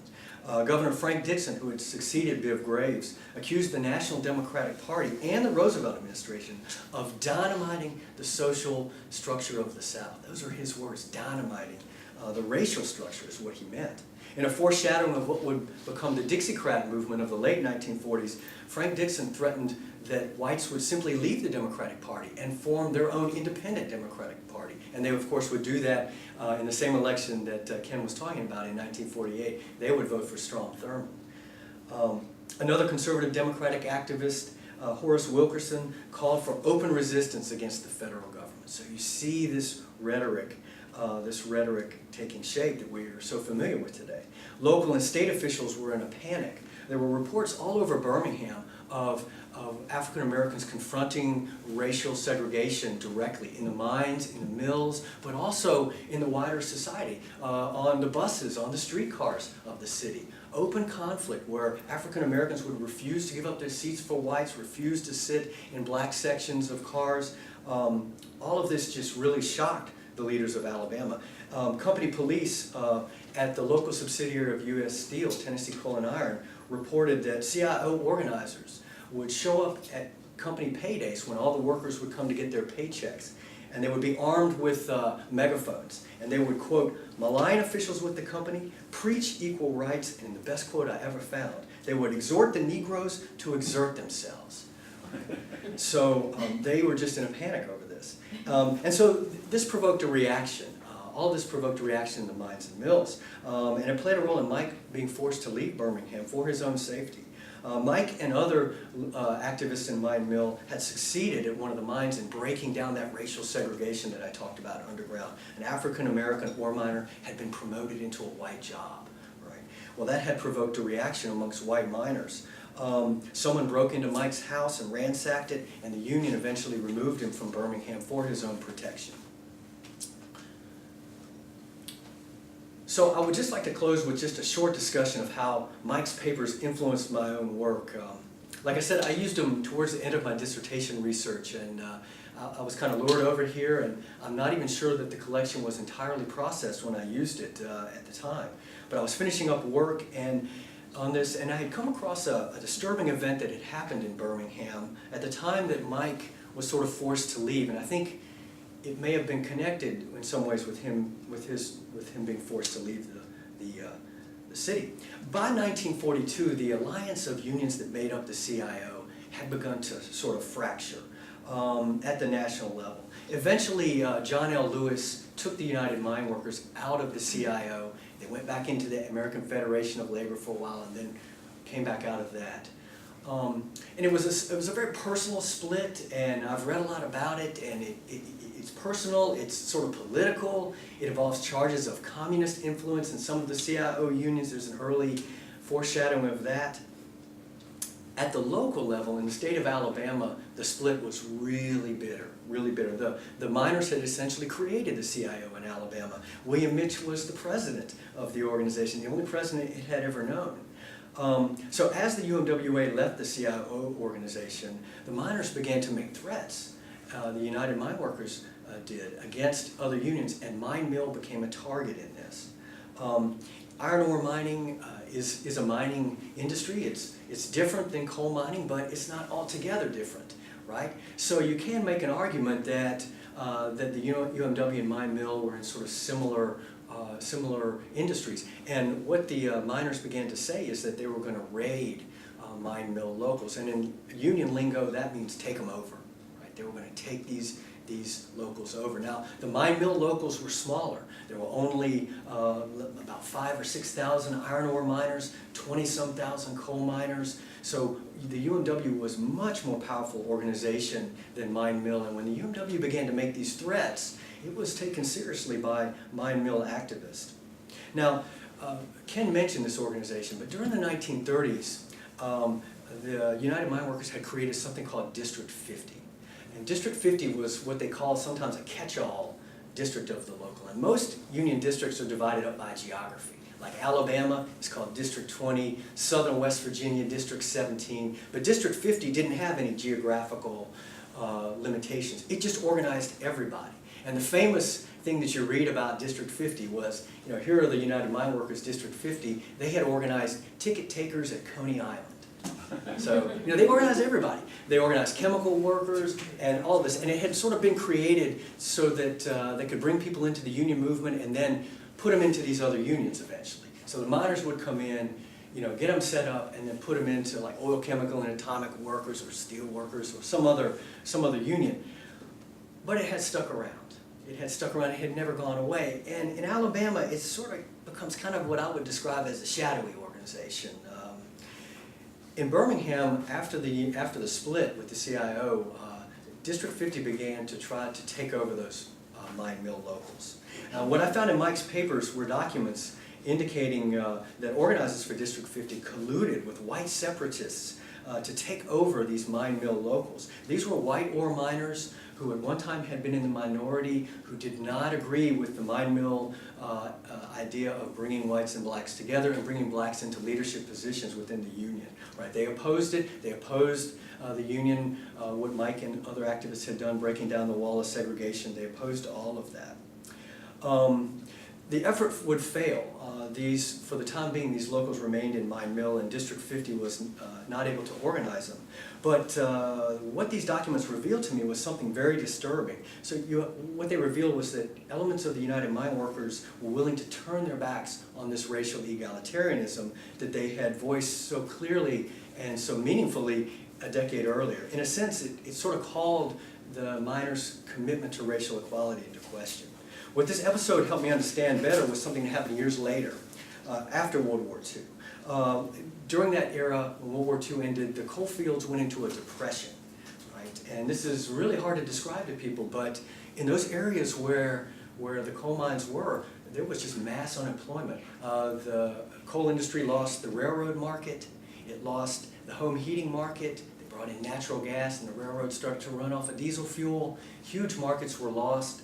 Governor Frank Dixon, who had succeeded Biv Graves, accused the National Democratic Party and the Roosevelt administration of dynamiting the social structure of the South. Those are his words, dynamiting. The racial structure is what he meant. In a foreshadowing of what would become the Dixiecrat movement of the late 1940s, Frank Dixon threatened that whites would simply leave the Democratic Party and form their own independent Democratic Party. And they, of course, would do that in the same election that Ken was talking about in 1948. They would vote for Strom Thurmond. Another conservative Democratic activist, Horace Wilkerson, called for open resistance against the federal government. So you see this rhetoric taking shape that we are so familiar with today. Local and state officials were in a panic. There were reports all over Birmingham of African Americans confronting racial segregation directly in the mines, in the mills, but also in the wider society, on the buses, on the streetcars of the city. Open conflict where African Americans would refuse to give up their seats for whites, refuse to sit in black sections of cars. All of this just really shocked the leaders of Alabama. Company police at the local subsidiary of U.S. Steel, Tennessee Coal and Iron, reported that CIO organizers would show up at company paydays when all the workers would come to get their paychecks, and they would be armed with megaphones, and they would, quote, malign officials with the company, preach equal rights, and the best quote I ever found, they would exhort the Negroes to exert themselves. So they were just in a panic over this. And so this provoked a reaction. all this provoked a reaction in the mines and mills, and it played a role in Mike being forced to leave Birmingham for his own safety. Mike and other activists in mine mill had succeeded at one of the mines in breaking down that racial segregation that I talked about underground. An African-American ore miner had been promoted into a white job, right? Well, that had provoked a reaction amongst white miners. Someone broke into Mike's house and ransacked it, and the union eventually removed him from Birmingham for his own protection. So I would just like to close with just a short discussion of how Mike's papers influenced my own work. Like I said, I used them towards the end of my dissertation research, and I was kind of lured over here, and I'm not even sure that the collection was entirely processed when I used it at the time. But I was finishing up work and on this, and I had come across a disturbing event that had happened in Birmingham at the time that Mike was sort of forced to leave, and I think it may have been connected in some ways with him being forced to leave the city. By 1942, the alliance of unions that made up the CIO had begun to sort of fracture at the national level. Eventually, John L. Lewis took the United Mine Workers out of the CIO. They went back into the American Federation of Labor for a while and then came back out of that. And it was a very personal split, and I've read a lot about it, and it's personal, it's sort of political, it involves charges of communist influence in some of the CIO unions. There's an early foreshadowing of that. At the local level, in the state of Alabama, the split was really bitter, really bitter. The miners had essentially created the CIO in Alabama. William Mitch was the president of the organization, the only president it had ever known. So as the UMWA left the CIO organization, the miners began to make threats. The United Mine Workers did against other unions, and mine mill became a target in this. Iron ore mining is a mining industry. It's different than coal mining, but it's not altogether different, right? So you can make an argument that the UMW and mine mill were in sort of similar industries. And what the miners began to say is that they were going to raid mine mill locals. And in union lingo, that means take them over, right? They were going to take these locals over. Now, the mine mill locals were smaller. There were only about 5,000 or 6,000 iron ore miners, 20-some thousand coal miners. So the UMW was a much more powerful organization than mine mill. And when the UMW began to make these threats, it was taken seriously by mine mill activists. Now, Ken mentioned this organization, but during the 1930s, the United Mine Workers had created something called District 50. And District 50 was what they call sometimes a catch-all district of the local. And most union districts are divided up by geography. Like Alabama is called District 20, Southern West Virginia, District 17. But District 50 didn't have any geographical limitations. It just organized everybody. And the famous thing that you read about District 50 was, here are the United Mine Workers, District 50. They had organized ticket takers at Coney Island. So, they organized everybody. They organized chemical workers and all this. And it had sort of been created so that they could bring people into the union movement and then put them into these other unions eventually. So the miners would come in, get them set up and then put them into like oil, chemical, and atomic workers or steel workers or some other union. But it had stuck around. It had stuck around. It had never gone away. And in Alabama, it sort of becomes kind of what I would describe as a shadowy organization. In Birmingham, after the split with the CIO, District 50 began to try to take over those mine mill locals. What I found in Mike's papers were documents indicating that organizers for District 50 colluded with white separatists to take over these mine mill locals. These were white ore miners who at one time had been in the minority, who did not agree with the mine mill idea of bringing whites and blacks together and bringing blacks into leadership positions within the union. Right? They opposed it. They opposed the union, what Mike and other activists had done, breaking down the wall of segregation. They opposed all of that. The effort would fail. For the time being, these locals remained in mine mill, and District 50 was not able to organize them. But what these documents revealed to me was something very disturbing. So what they revealed was that elements of the United Mine Workers were willing to turn their backs on this racial egalitarianism that they had voiced so clearly and so meaningfully a decade earlier. In a sense, it sort of called the miners' commitment to racial equality into question. What this episode helped me understand better was something that happened years later, after World War II. During that era, when World War II ended, the coal fields went into a depression, right? And this is really hard to describe to people, but in those areas where the coal mines were, there was just mass unemployment. The coal industry lost the railroad market, it lost the home heating market, they brought in natural gas and the railroad started to run off of diesel fuel, huge markets were lost.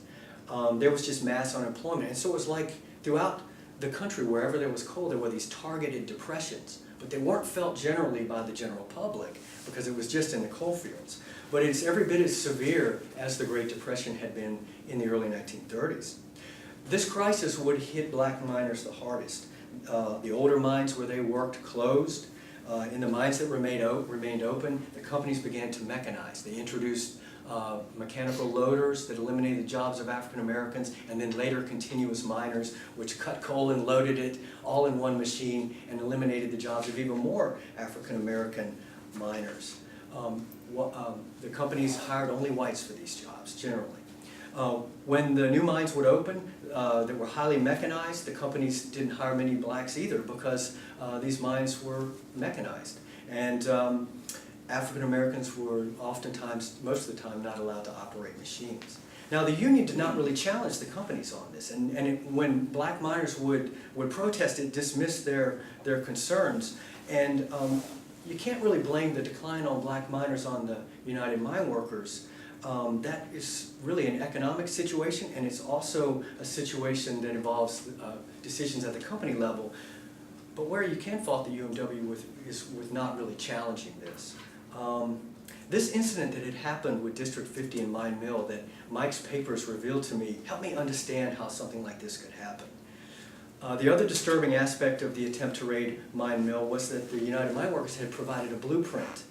There was just mass unemployment, and so it was like throughout the country, wherever there was coal, there were these targeted depressions, but they weren't felt generally by the general public because it was just in the coal fields. But it's every bit as severe as the Great Depression had been in the early 1930s. This crisis would hit black miners the hardest. The older mines where they worked closed. In the mines that remained open, the companies began to mechanize. They introduced mechanical loaders that eliminated the jobs of African Americans, and then later continuous miners, which cut coal and loaded it all in one machine and eliminated the jobs of even more African American miners. The companies hired only whites for these jobs, generally. When the new mines would open that were highly mechanized, the companies didn't hire many blacks either because these mines were mechanized. And African Americans were oftentimes, most of the time, not allowed to operate machines. Now the union did not really challenge the companies on this, and when black miners would protest, it dismissed their concerns. And you can't really blame the decline on black miners on the United Mine Workers. That is really an economic situation, and it's also a situation that involves decisions at the company level. But where you can fault the UMW is with not really challenging this. This incident that had happened with District 50 and Mine Mill that Mike's papers revealed to me helped me understand how something like this could happen. The other disturbing aspect of the attempt to raid Mine Mill was that the United Mine Workers had provided a blueprint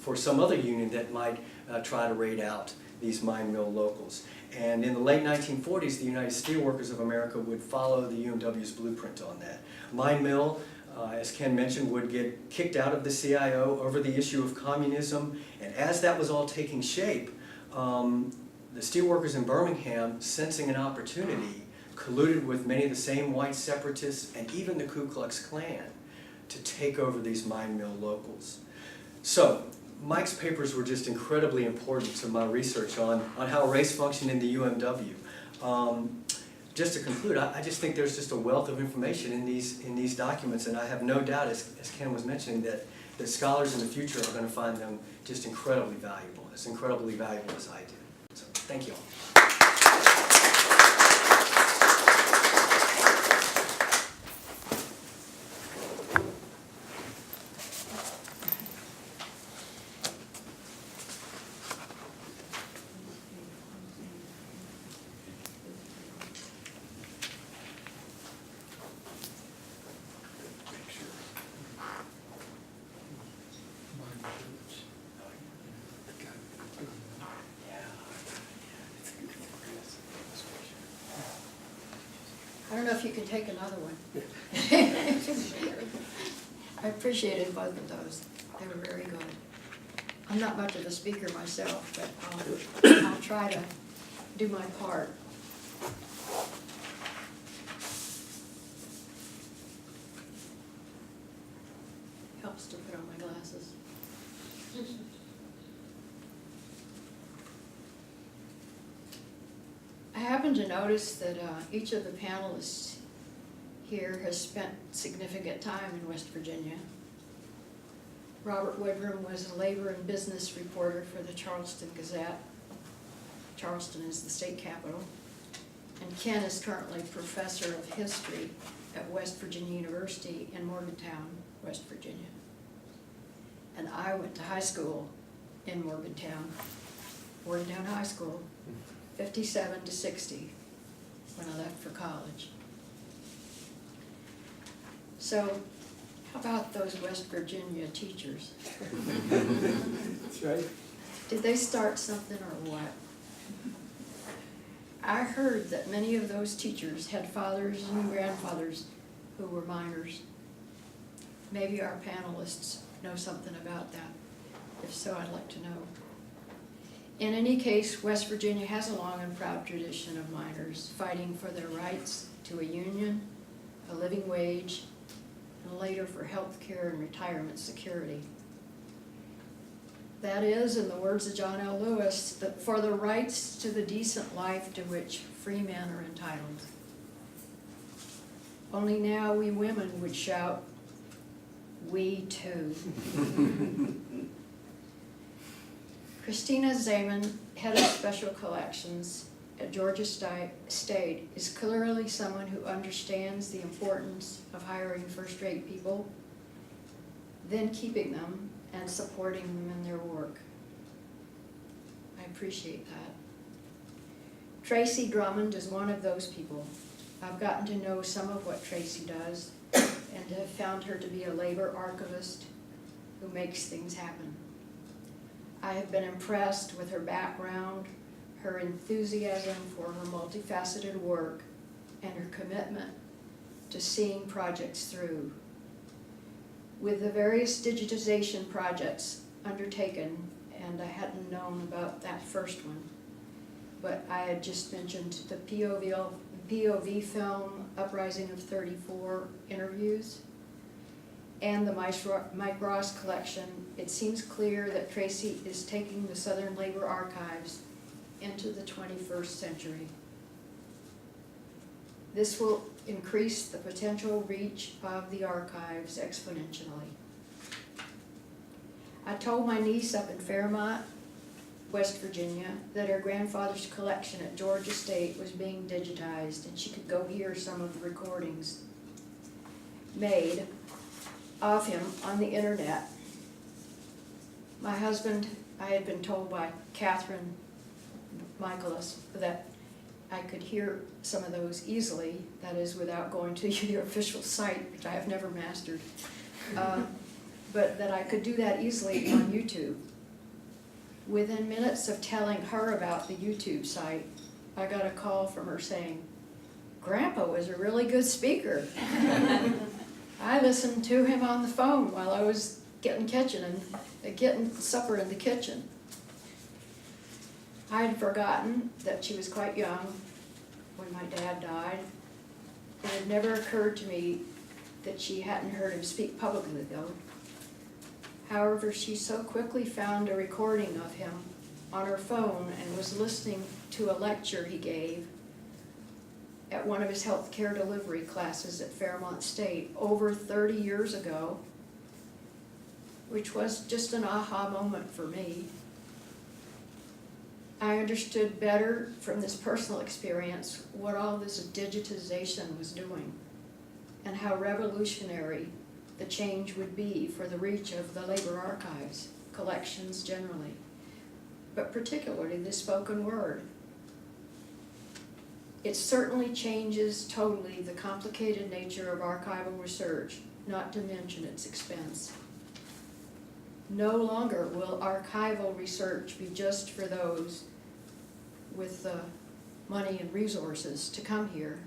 for some other union that might try to raid out these mine mill locals. And in the late 1940s, the United Steelworkers of America would follow the UMW's blueprint on that. Mine Mill, as Ken mentioned, would get kicked out of the CIO over the issue of communism, and as that was all taking shape, the steelworkers in Birmingham, sensing an opportunity, colluded with many of the same white separatists and even the Ku Klux Klan to take over these mine mill locals. So, Mike's papers were just incredibly important to my research on how race functioned in the UMW. Just to conclude, I just think there's just a wealth of information in these documents, and I have no doubt, as Ken was mentioning, that scholars in the future are going to find them just incredibly valuable, as incredibly valuable as I did. So, thank you all. I don't know if you can take another one. I appreciated both of those. They were very good. I'm not much of a speaker myself, but I'll try to do my part. Helps to put on my glasses. I happen to notice that each of the panelists here has spent significant time in West Virginia. Robert Woodrum was a labor and business reporter for the Charleston Gazette. Charleston is the state capital. And Ken is currently professor of history at West Virginia University in Morgantown, West Virginia. And I went to high school in Morgantown High School, 57 to 60 when I left for college. So, how about those West Virginia teachers? That's right. Did they start something or what? I heard that many of those teachers had fathers and grandfathers who were miners. Maybe our panelists know something about that. If so, I'd like to know. In any case, West Virginia has a long and proud tradition of miners fighting for their rights to a union, a living wage, and later for health care and retirement security. That is, in the words of John L. Lewis, that for the rights to the decent life to which free men are entitled. Only now we women would shout, "We too." Christina Zeman, head of special collections at Georgia State, is clearly someone who understands the importance of hiring first-rate people, then keeping them and supporting them in their work. I appreciate that. Tracy Drummond is one of those people. I've gotten to know some of what Tracy does and have found her to be a labor archivist who makes things happen. I have been impressed with her background, her enthusiasm for her multifaceted work, and her commitment to seeing projects through. With the various digitization projects undertaken, and I hadn't known about that first one, but I had just mentioned the POV film, Uprising of 34 interviews, and the Mike Ross collection, it seems clear that Tracy is taking the Southern Labor Archives into the 21st century. This will increase the potential reach of the archives exponentially. I told my niece up in Fairmont, West Virginia, that her grandfather's collection at Georgia State was being digitized and she could go hear some of the recordings made of him on the internet. My husband, I had been told by Catherine Michaelis that I could hear some of those easily, that is without going to your official site, which I have never mastered, but that I could do that easily on YouTube. Within minutes of telling her about the YouTube site, I got a call from her saying, "Grandpa was a really good speaker." I listened to him on the phone while I was getting supper in the kitchen. I had forgotten that she was quite young when my dad died. It had never occurred to me that she hadn't heard him speak publicly, though. However, she so quickly found a recording of him on her phone and was listening to a lecture he gave at one of his healthcare delivery classes at Fairmont State over 30 years ago, which was just an aha moment for me. I understood better from this personal experience what all this digitization was doing and how revolutionary the change would be for the reach of the labor archives, collections generally, but particularly the spoken word. It certainly changes totally the complicated nature of archival research, not to mention its expense. No longer will archival research be just for those with the money and resources to come here,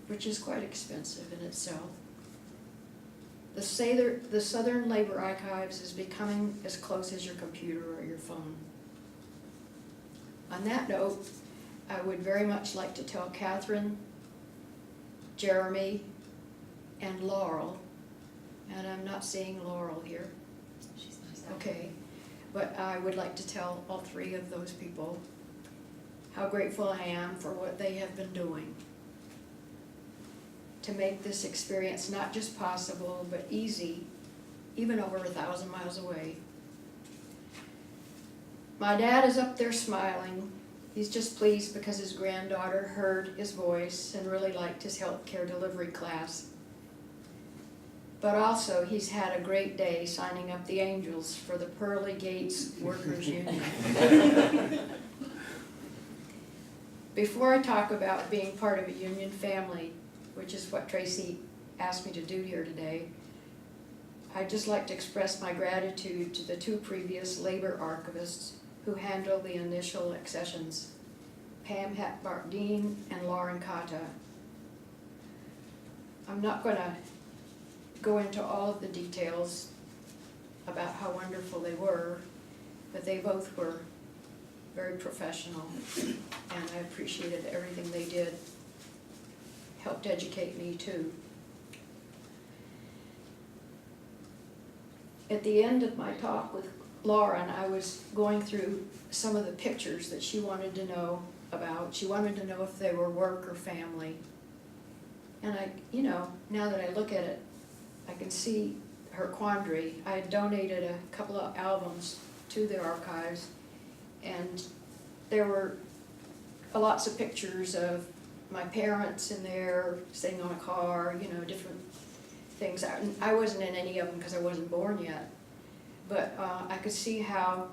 which is quite expensive in itself. The Southern Labor Archives is becoming as close as your computer or your phone. On that note, I would very much like to tell Catherine, Jeremy, and Laurel, and I'm not seeing Laurel here. She's nice. Okay, but I would like to tell all three of those people how grateful I am for what they have been doing to make this experience not just possible, but easy, even over 1,000 miles away. My dad is up there smiling. He's just pleased because his granddaughter heard his voice and really liked his healthcare delivery class. But also, he's had a great day signing up the angels for the Pearly Gates Workers Union. Before I talk about being part of a union family, which is what Tracy asked me to do here today, I'd just like to express my gratitude to the two previous labor archivists who handled the initial accessions, Pam Hackbart-Dean and Lauren Kata. I'm not going to go into all of the details about how wonderful they were, but they both were very professional, and I appreciated everything they did. Helped educate me too. At the end of my talk with Lauren, I was going through some of the pictures that she wanted to know about. She wanted to know if they were work or family. And I, you know, now that I look at it, I can see her quandary. I had donated a couple of albums to the archives, and there were lots of pictures of my parents in there, sitting on a car, you know, different things. I wasn't in any of them because I wasn't born yet, but I could see how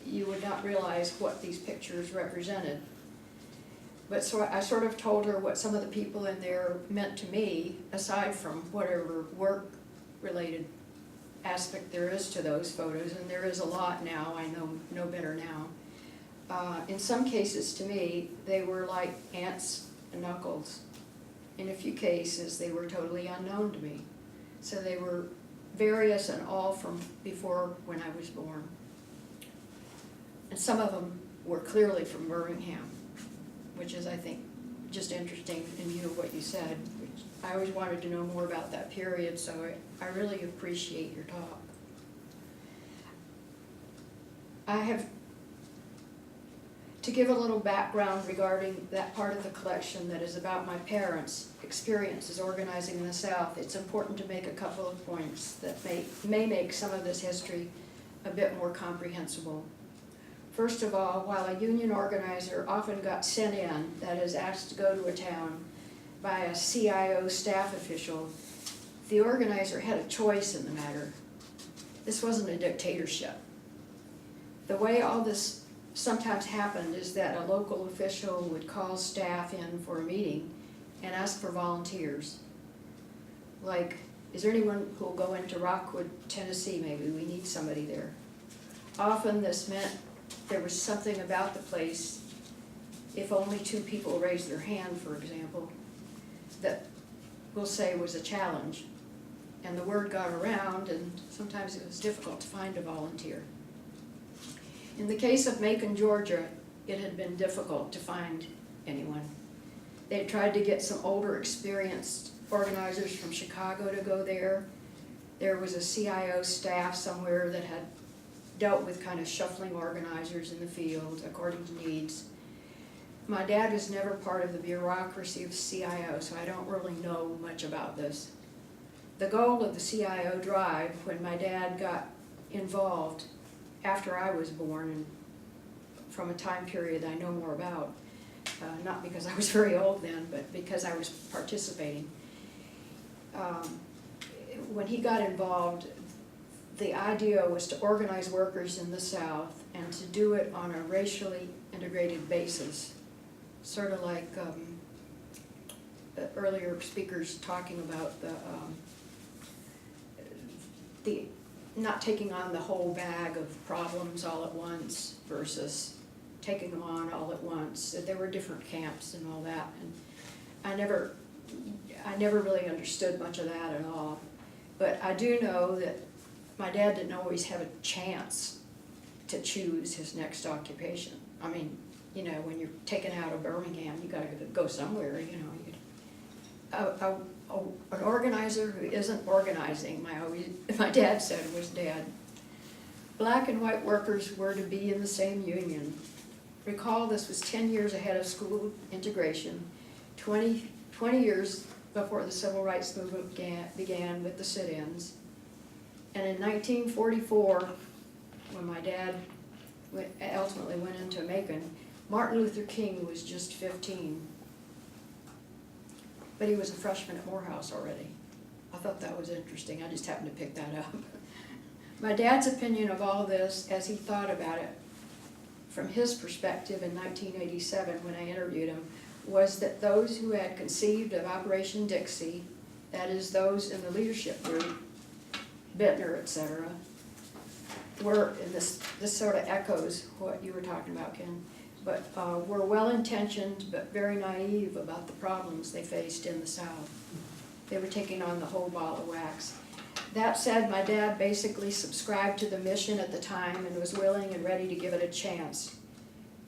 you would not realize what these pictures represented. But so I sort of told her what some of the people in there meant to me, aside from whatever work-related aspect there is to those photos, and there is a lot now, I know better now. In some cases, to me, they were like aunts and uncles. In a few cases, they were totally unknown to me. So they were various and all from before when I was born. And some of them were clearly from Birmingham, which is, I think, just interesting in view of what you said. I always wanted to know more about that period, so I really appreciate your talk. I have, to give a little background regarding that part of the collection that is about my parents' experiences organizing in the South, it's important to make a couple of points that may make some of this history a bit more comprehensible. First of all, while a union organizer often got sent in, that is, asked to go to a town by a CIO staff official, the organizer had a choice in the matter. This wasn't a dictatorship. The way all this sometimes happened is that a local official would call staff in for a meeting and ask for volunteers. Like, is there anyone who will go into Rockwood, Tennessee, maybe? We need somebody there. Often this meant there was something about the place, if only 2 people raised their hand, for example, that we'll say was a challenge. And the word got around, and sometimes it was difficult to find a volunteer. In the case of Macon, Georgia, it had been difficult to find anyone. They had tried to get some older, experienced organizers from Chicago to go there. There was a CIO staff somewhere that had dealt with kind of shuffling organizers in the field according to needs. My dad was never part of the bureaucracy of CIO, so I don't really know much about this. The goal of the CIO drive, when my dad got involved after I was born, and from a time period I know more about, not because I was very old then, but because I was participating. When he got involved, the idea was to organize workers in the South and to do it on a racially integrated basis, sort of like the earlier speakers talking about the not taking on the whole bag of problems all at once versus taking them on all at once. There were different camps and all that, and I never really understood much of that at all. But I do know that my dad didn't always have a chance to choose his next occupation. I mean, you know, when you're taken out of Birmingham, you gotta go somewhere, you know. An organizer who isn't organizing, my dad said, was dead. Black and white workers were to be in the same union. Recall this was 10 years ahead of school integration, 20 years before the civil rights movement began with the sit-ins. And in 1944, when my dad ultimately went into Macon, Martin Luther King was just 15. But he was a freshman at Morehouse already. I thought that was interesting. I just happened to pick that up. My dad's opinion of all this, as he thought about it from his perspective in 1987 when I interviewed him, was that those who had conceived of Operation Dixie, that is those in the leadership group, Bittner, etc., were, and this sort of echoes what you were talking about, Ken, but were well-intentioned but very naive about the problems they faced in the South. They were taking on the whole ball of wax. That said, my dad basically subscribed to the mission at the time and was willing and ready to give it a chance.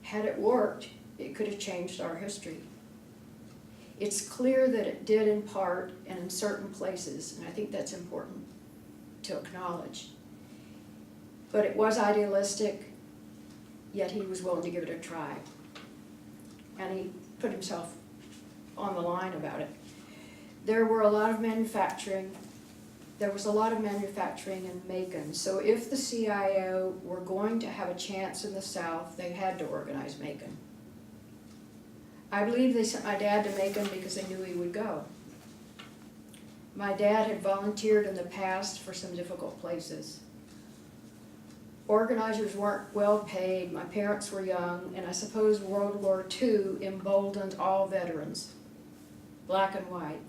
Had it worked, it could have changed our history. It's clear that it did in part and in certain places, and I think that's important to acknowledge. But it was idealistic, yet he was willing to give it a try. And he put himself on the line about it. There was a lot of manufacturing in Macon, so if the CIO were going to have a chance in the South, they had to organize Macon. I believe they sent my dad to Macon because they knew he would go. My dad had volunteered in the past for some difficult places. Organizers weren't well paid, my parents were young, and I suppose World War II emboldened all veterans, black and white.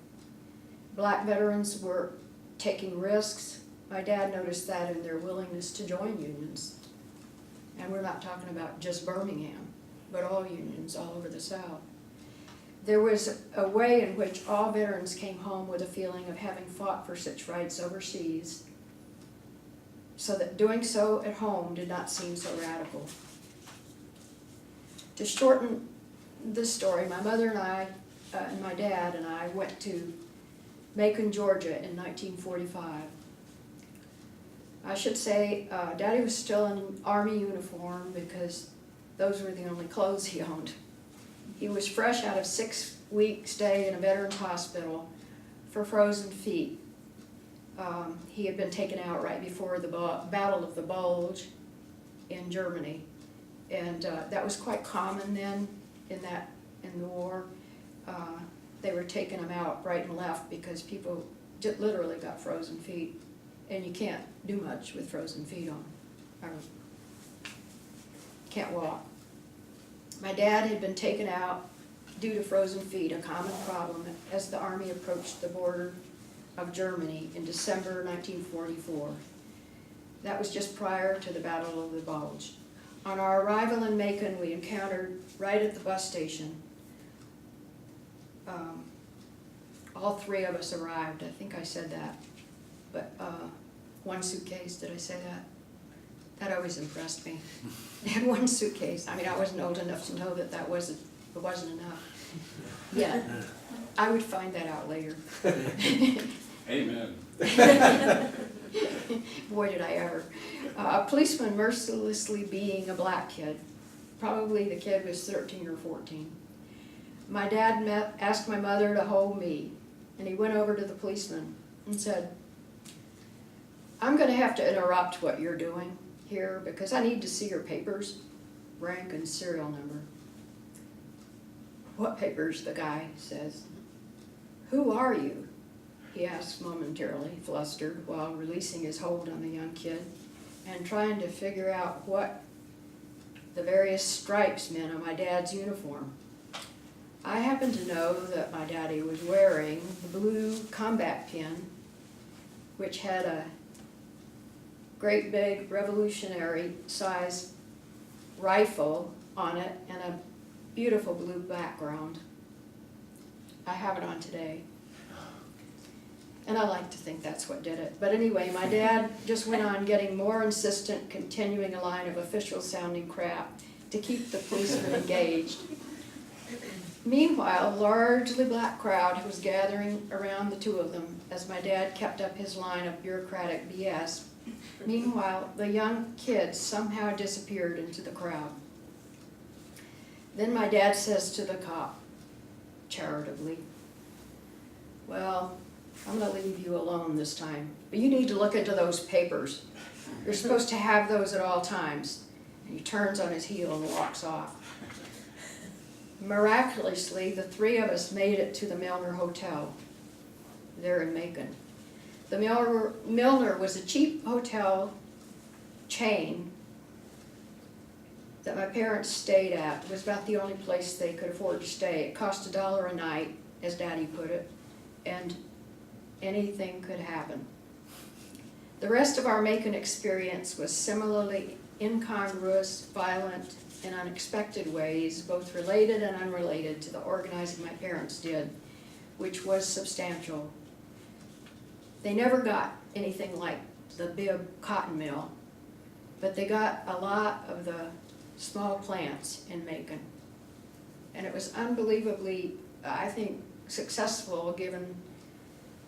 Black veterans were taking risks. My dad noticed that in their willingness to join unions. And we're not talking about just Birmingham, but all unions all over the South. There was a way in which all veterans came home with a feeling of having fought for such rights overseas, so that doing so at home did not seem so radical. To shorten this story, my mother and I, and my dad and I went to Macon, Georgia in 1945. I should say, Daddy was still in Army uniform because those were the only clothes he owned. He was fresh out of 6-week stay in a veterans hospital for frozen feet. He had been taken out right before the Battle of the Bulge in Germany, and that was quite common then in the war. They were taking him out right and left because people literally got frozen feet, and you can't do much with frozen feet on, or can't walk. My dad had been taken out due to frozen feet, a common problem as the Army approached the border of Germany in December 1944. That was just prior to the Battle of the Bulge. On our arrival in Macon, we encountered right at the bus station. All three of us arrived, I think I said that, but one suitcase, did I say that? That always impressed me. They had one suitcase. I mean, I wasn't old enough to know that it wasn't enough. Yeah, I would find that out later. Amen. Boy, did I ever. A policeman mercilessly beating a black kid. Probably the kid was 13 or 14. My dad asked my mother to hold me, and he went over to the policeman and said, "I'm going to have to interrupt what you're doing here because I need to see your papers, rank and serial number." "What papers?" the guy says. "Who are you?" he asks momentarily, flustered, while releasing his hold on the young kid and trying to figure out what the various stripes meant on my dad's uniform. I happened to know that my daddy was wearing the blue combat pin, which had a great big revolutionary size rifle on it and a beautiful blue background. I have it on today. And I like to think that's what did it. But anyway, my dad just went on getting more insistent, continuing a line of official sounding crap to keep the policeman engaged. Meanwhile, a largely black crowd was gathering around the two of them as my dad kept up his line of bureaucratic BS. Meanwhile, the young kids somehow disappeared into the crowd. Then my dad says to the cop, charitably, "Well, I'm going to leave you alone this time, but you need to look into those papers. You're supposed to have those at all times." And he turns on his heel and walks off. Miraculously, the three of us made it to the Milner Hotel there in Macon. The Milner was a cheap hotel chain that my parents stayed at. It was about the only place they could afford to stay. It cost $1 a night, as Daddy put it, and anything could happen. The rest of our Macon experience was similarly incongruous, violent, in unexpected ways, both related and unrelated to the organizing my parents did, which was substantial. They never got anything like the Bibb cotton mill, but they got a lot of the small plants in Macon. And it was unbelievably, I think, successful given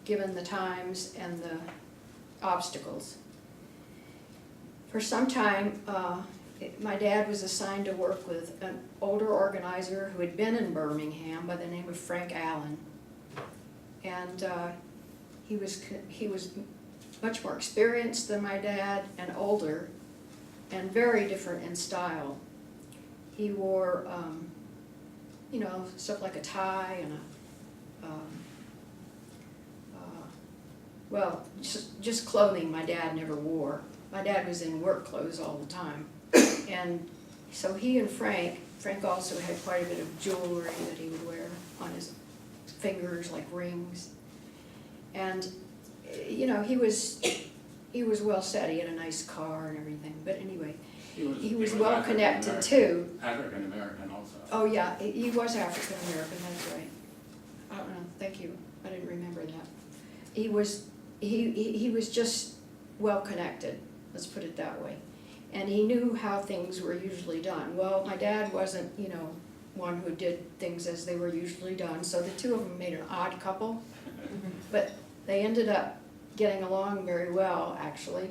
the times and the obstacles. For some time, my dad was assigned to work with an older organizer who had been in Birmingham by the name of Frank Allen. And he was much more experienced than my dad and older and very different in style. He wore, stuff like a tie and just clothing my dad never wore. My dad was in work clothes all the time. And so he and Frank also had quite a bit of jewelry that he would wear on his fingers, like rings. And, he was well set. He had a nice car and everything. But anyway, he was well connected too. African American also. Oh, yeah, he was African American, that's right. I don't know, thank you, I didn't remember that. He was just well connected, let's put it that way. And he knew how things were usually done. Well, my dad wasn't, one who did things as they were usually done, so the two of them made an odd couple. But they ended up getting along very well, actually.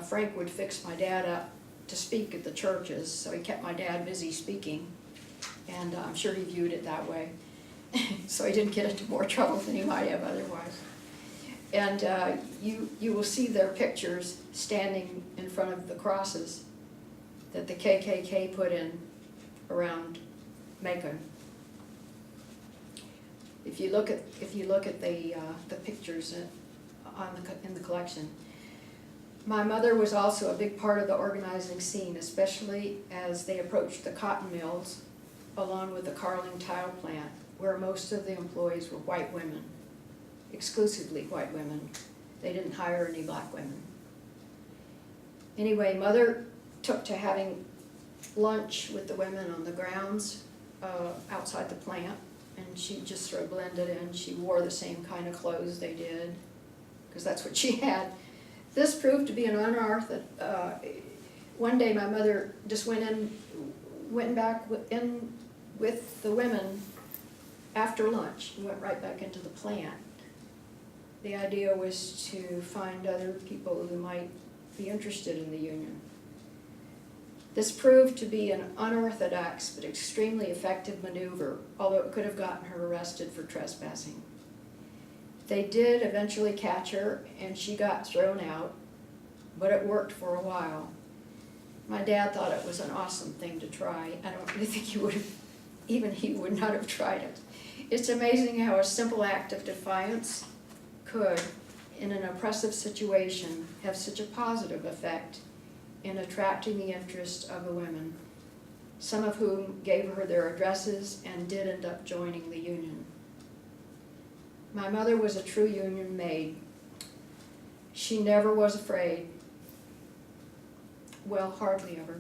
Frank would fix my dad up to speak at the churches, so he kept my dad busy speaking, and I'm sure he viewed it that way. So he didn't get into more trouble than he might have otherwise. And you will see their pictures standing in front of the crosses that the KKK put in around Macon. If you look at the pictures in the collection. My mother was also a big part of the organizing scene, especially as they approached the cotton mills, along with the Carling tile plant, where most of the employees were white women, exclusively white women. They didn't hire any black women. Anyway, Mother took to having lunch with the women on the grounds outside the plant, and she just sort of blended in. She wore the same kind of clothes they did, because that's what she had. This proved to be an unorthodox. One day my mother just went back in with the women after lunch and went right back into the plant. The idea was to find other people who might be interested in the union. This proved to be an unorthodox but extremely effective maneuver, although it could have gotten her arrested for trespassing. They did eventually catch her, and she got thrown out, but it worked for a while. My dad thought it was an awesome thing to try. I don't really think he would not have tried it. It's amazing how a simple act of defiance could, in an oppressive situation, have such a positive effect in attracting the interest of the women, some of whom gave her their addresses and did end up joining the union. My mother was a true union maid. She never was afraid. Well, hardly ever.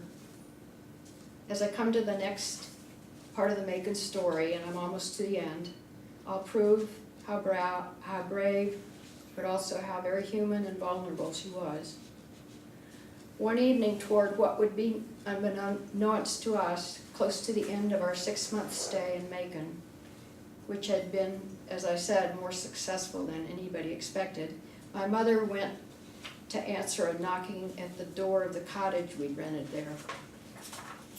As I come to the next part of the Macon story, and I'm almost to the end, I'll prove how brave, but also how very human and vulnerable she was. One evening toward what would be, unbeknownst to us, close to the end of our 6-month stay in Macon, which had been, as I said, more successful than anybody expected, my mother went to answer a knocking at the door of the cottage we'd rented there.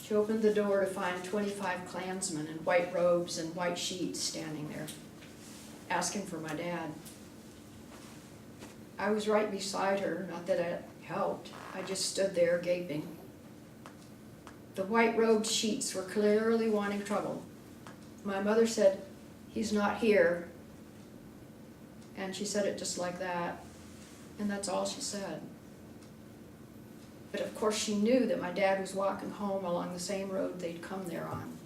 She opened the door to find 25 Klansmen in white robes and white sheets standing there, asking for my dad. I was right beside her, not that it helped. I just stood there gaping. The white-robed sheets were clearly wanting trouble. My mother said, "He's not here." And she said it just like that. And that's all she said. But of course she knew that my dad was walking home along the same road they'd come there on.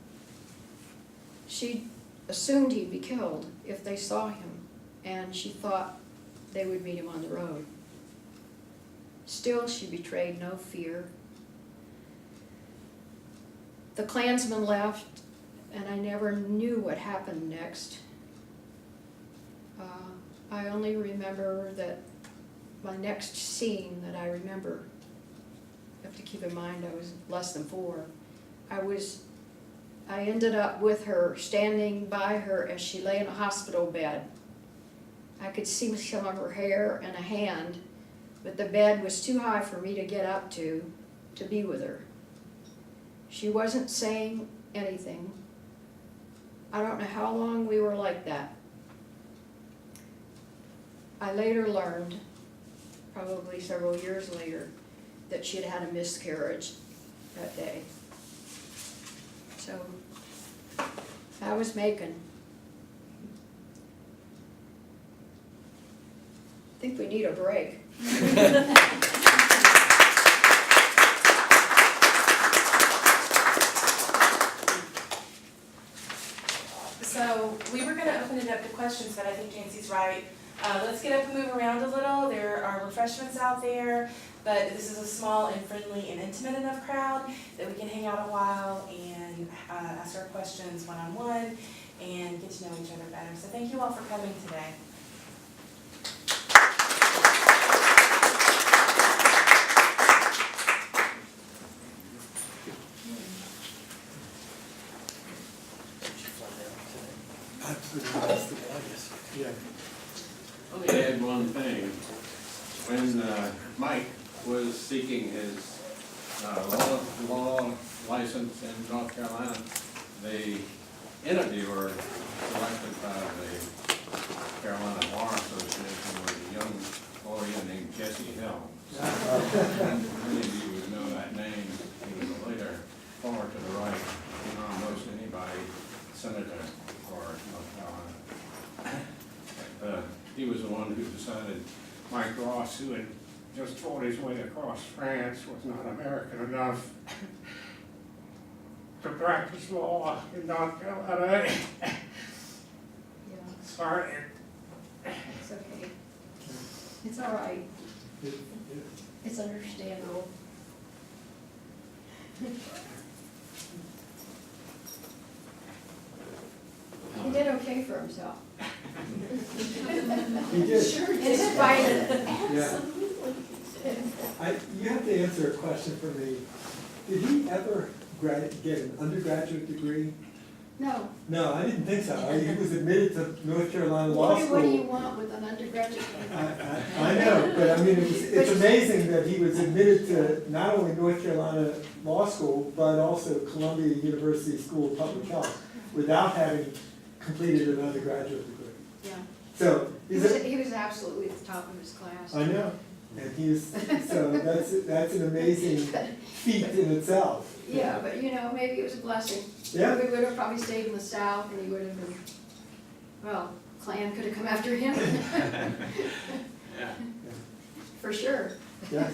She assumed he'd be killed if they saw him, and she thought they would meet him on the road. Still, she betrayed no fear. The Klansmen left, and I never knew what happened next. I only remember that my next scene that I remember, you have to keep in mind I was less than 4. I ended up with her, standing by her as she lay in a hospital bed. I could see some of her hair and a hand, but the bed was too high for me to get up to be with her. She wasn't saying anything. I don't know how long we were like that. I later learned, probably several years later, that she had had a miscarriage that day. So, that was Macon. I think we need a break. So we were gonna open it up to questions, but I think Jancy's right. Let's get up and move around a little. There are refreshments out there, but this is a small and friendly and intimate enough crowd that we can hang out a while and ask our questions one-on-one and get to know each other better. So thank you all for coming today. Yeah. Let me add one thing. When Mike was seeking his law license in North Carolina, the interviewer selected by the Carolina Bar Association was a young lawyer named Jesse Helms. Many of you would know that name. He was a later far to the right, almost anybody, senator for North Carolina. He was the one who decided Mike Ross, who had just fought his way across France, was not American enough to practice law in North Carolina. Yeah, Sorry. it's okay. It's all right. It's understandable. He did okay for himself. He did. Sure, in spite of it. Yeah. You have to answer a question for me. Did he ever get an undergraduate degree? No. No, I didn't think so. He was admitted to North Carolina Law School. What do you want with an undergraduate? I know, but I mean, it's amazing that he was admitted to not only North Carolina Law School, but also Columbia University School of Public Health without having completed an undergraduate degree. Yeah. So, He was absolutely at the top of his class. I know, and so that's an amazing feat in itself. Yeah, but you know, maybe it was a blessing. Yeah. We would have probably stayed in the South and he would have been, well, Klan could have come after him. Yeah. For sure. Yes.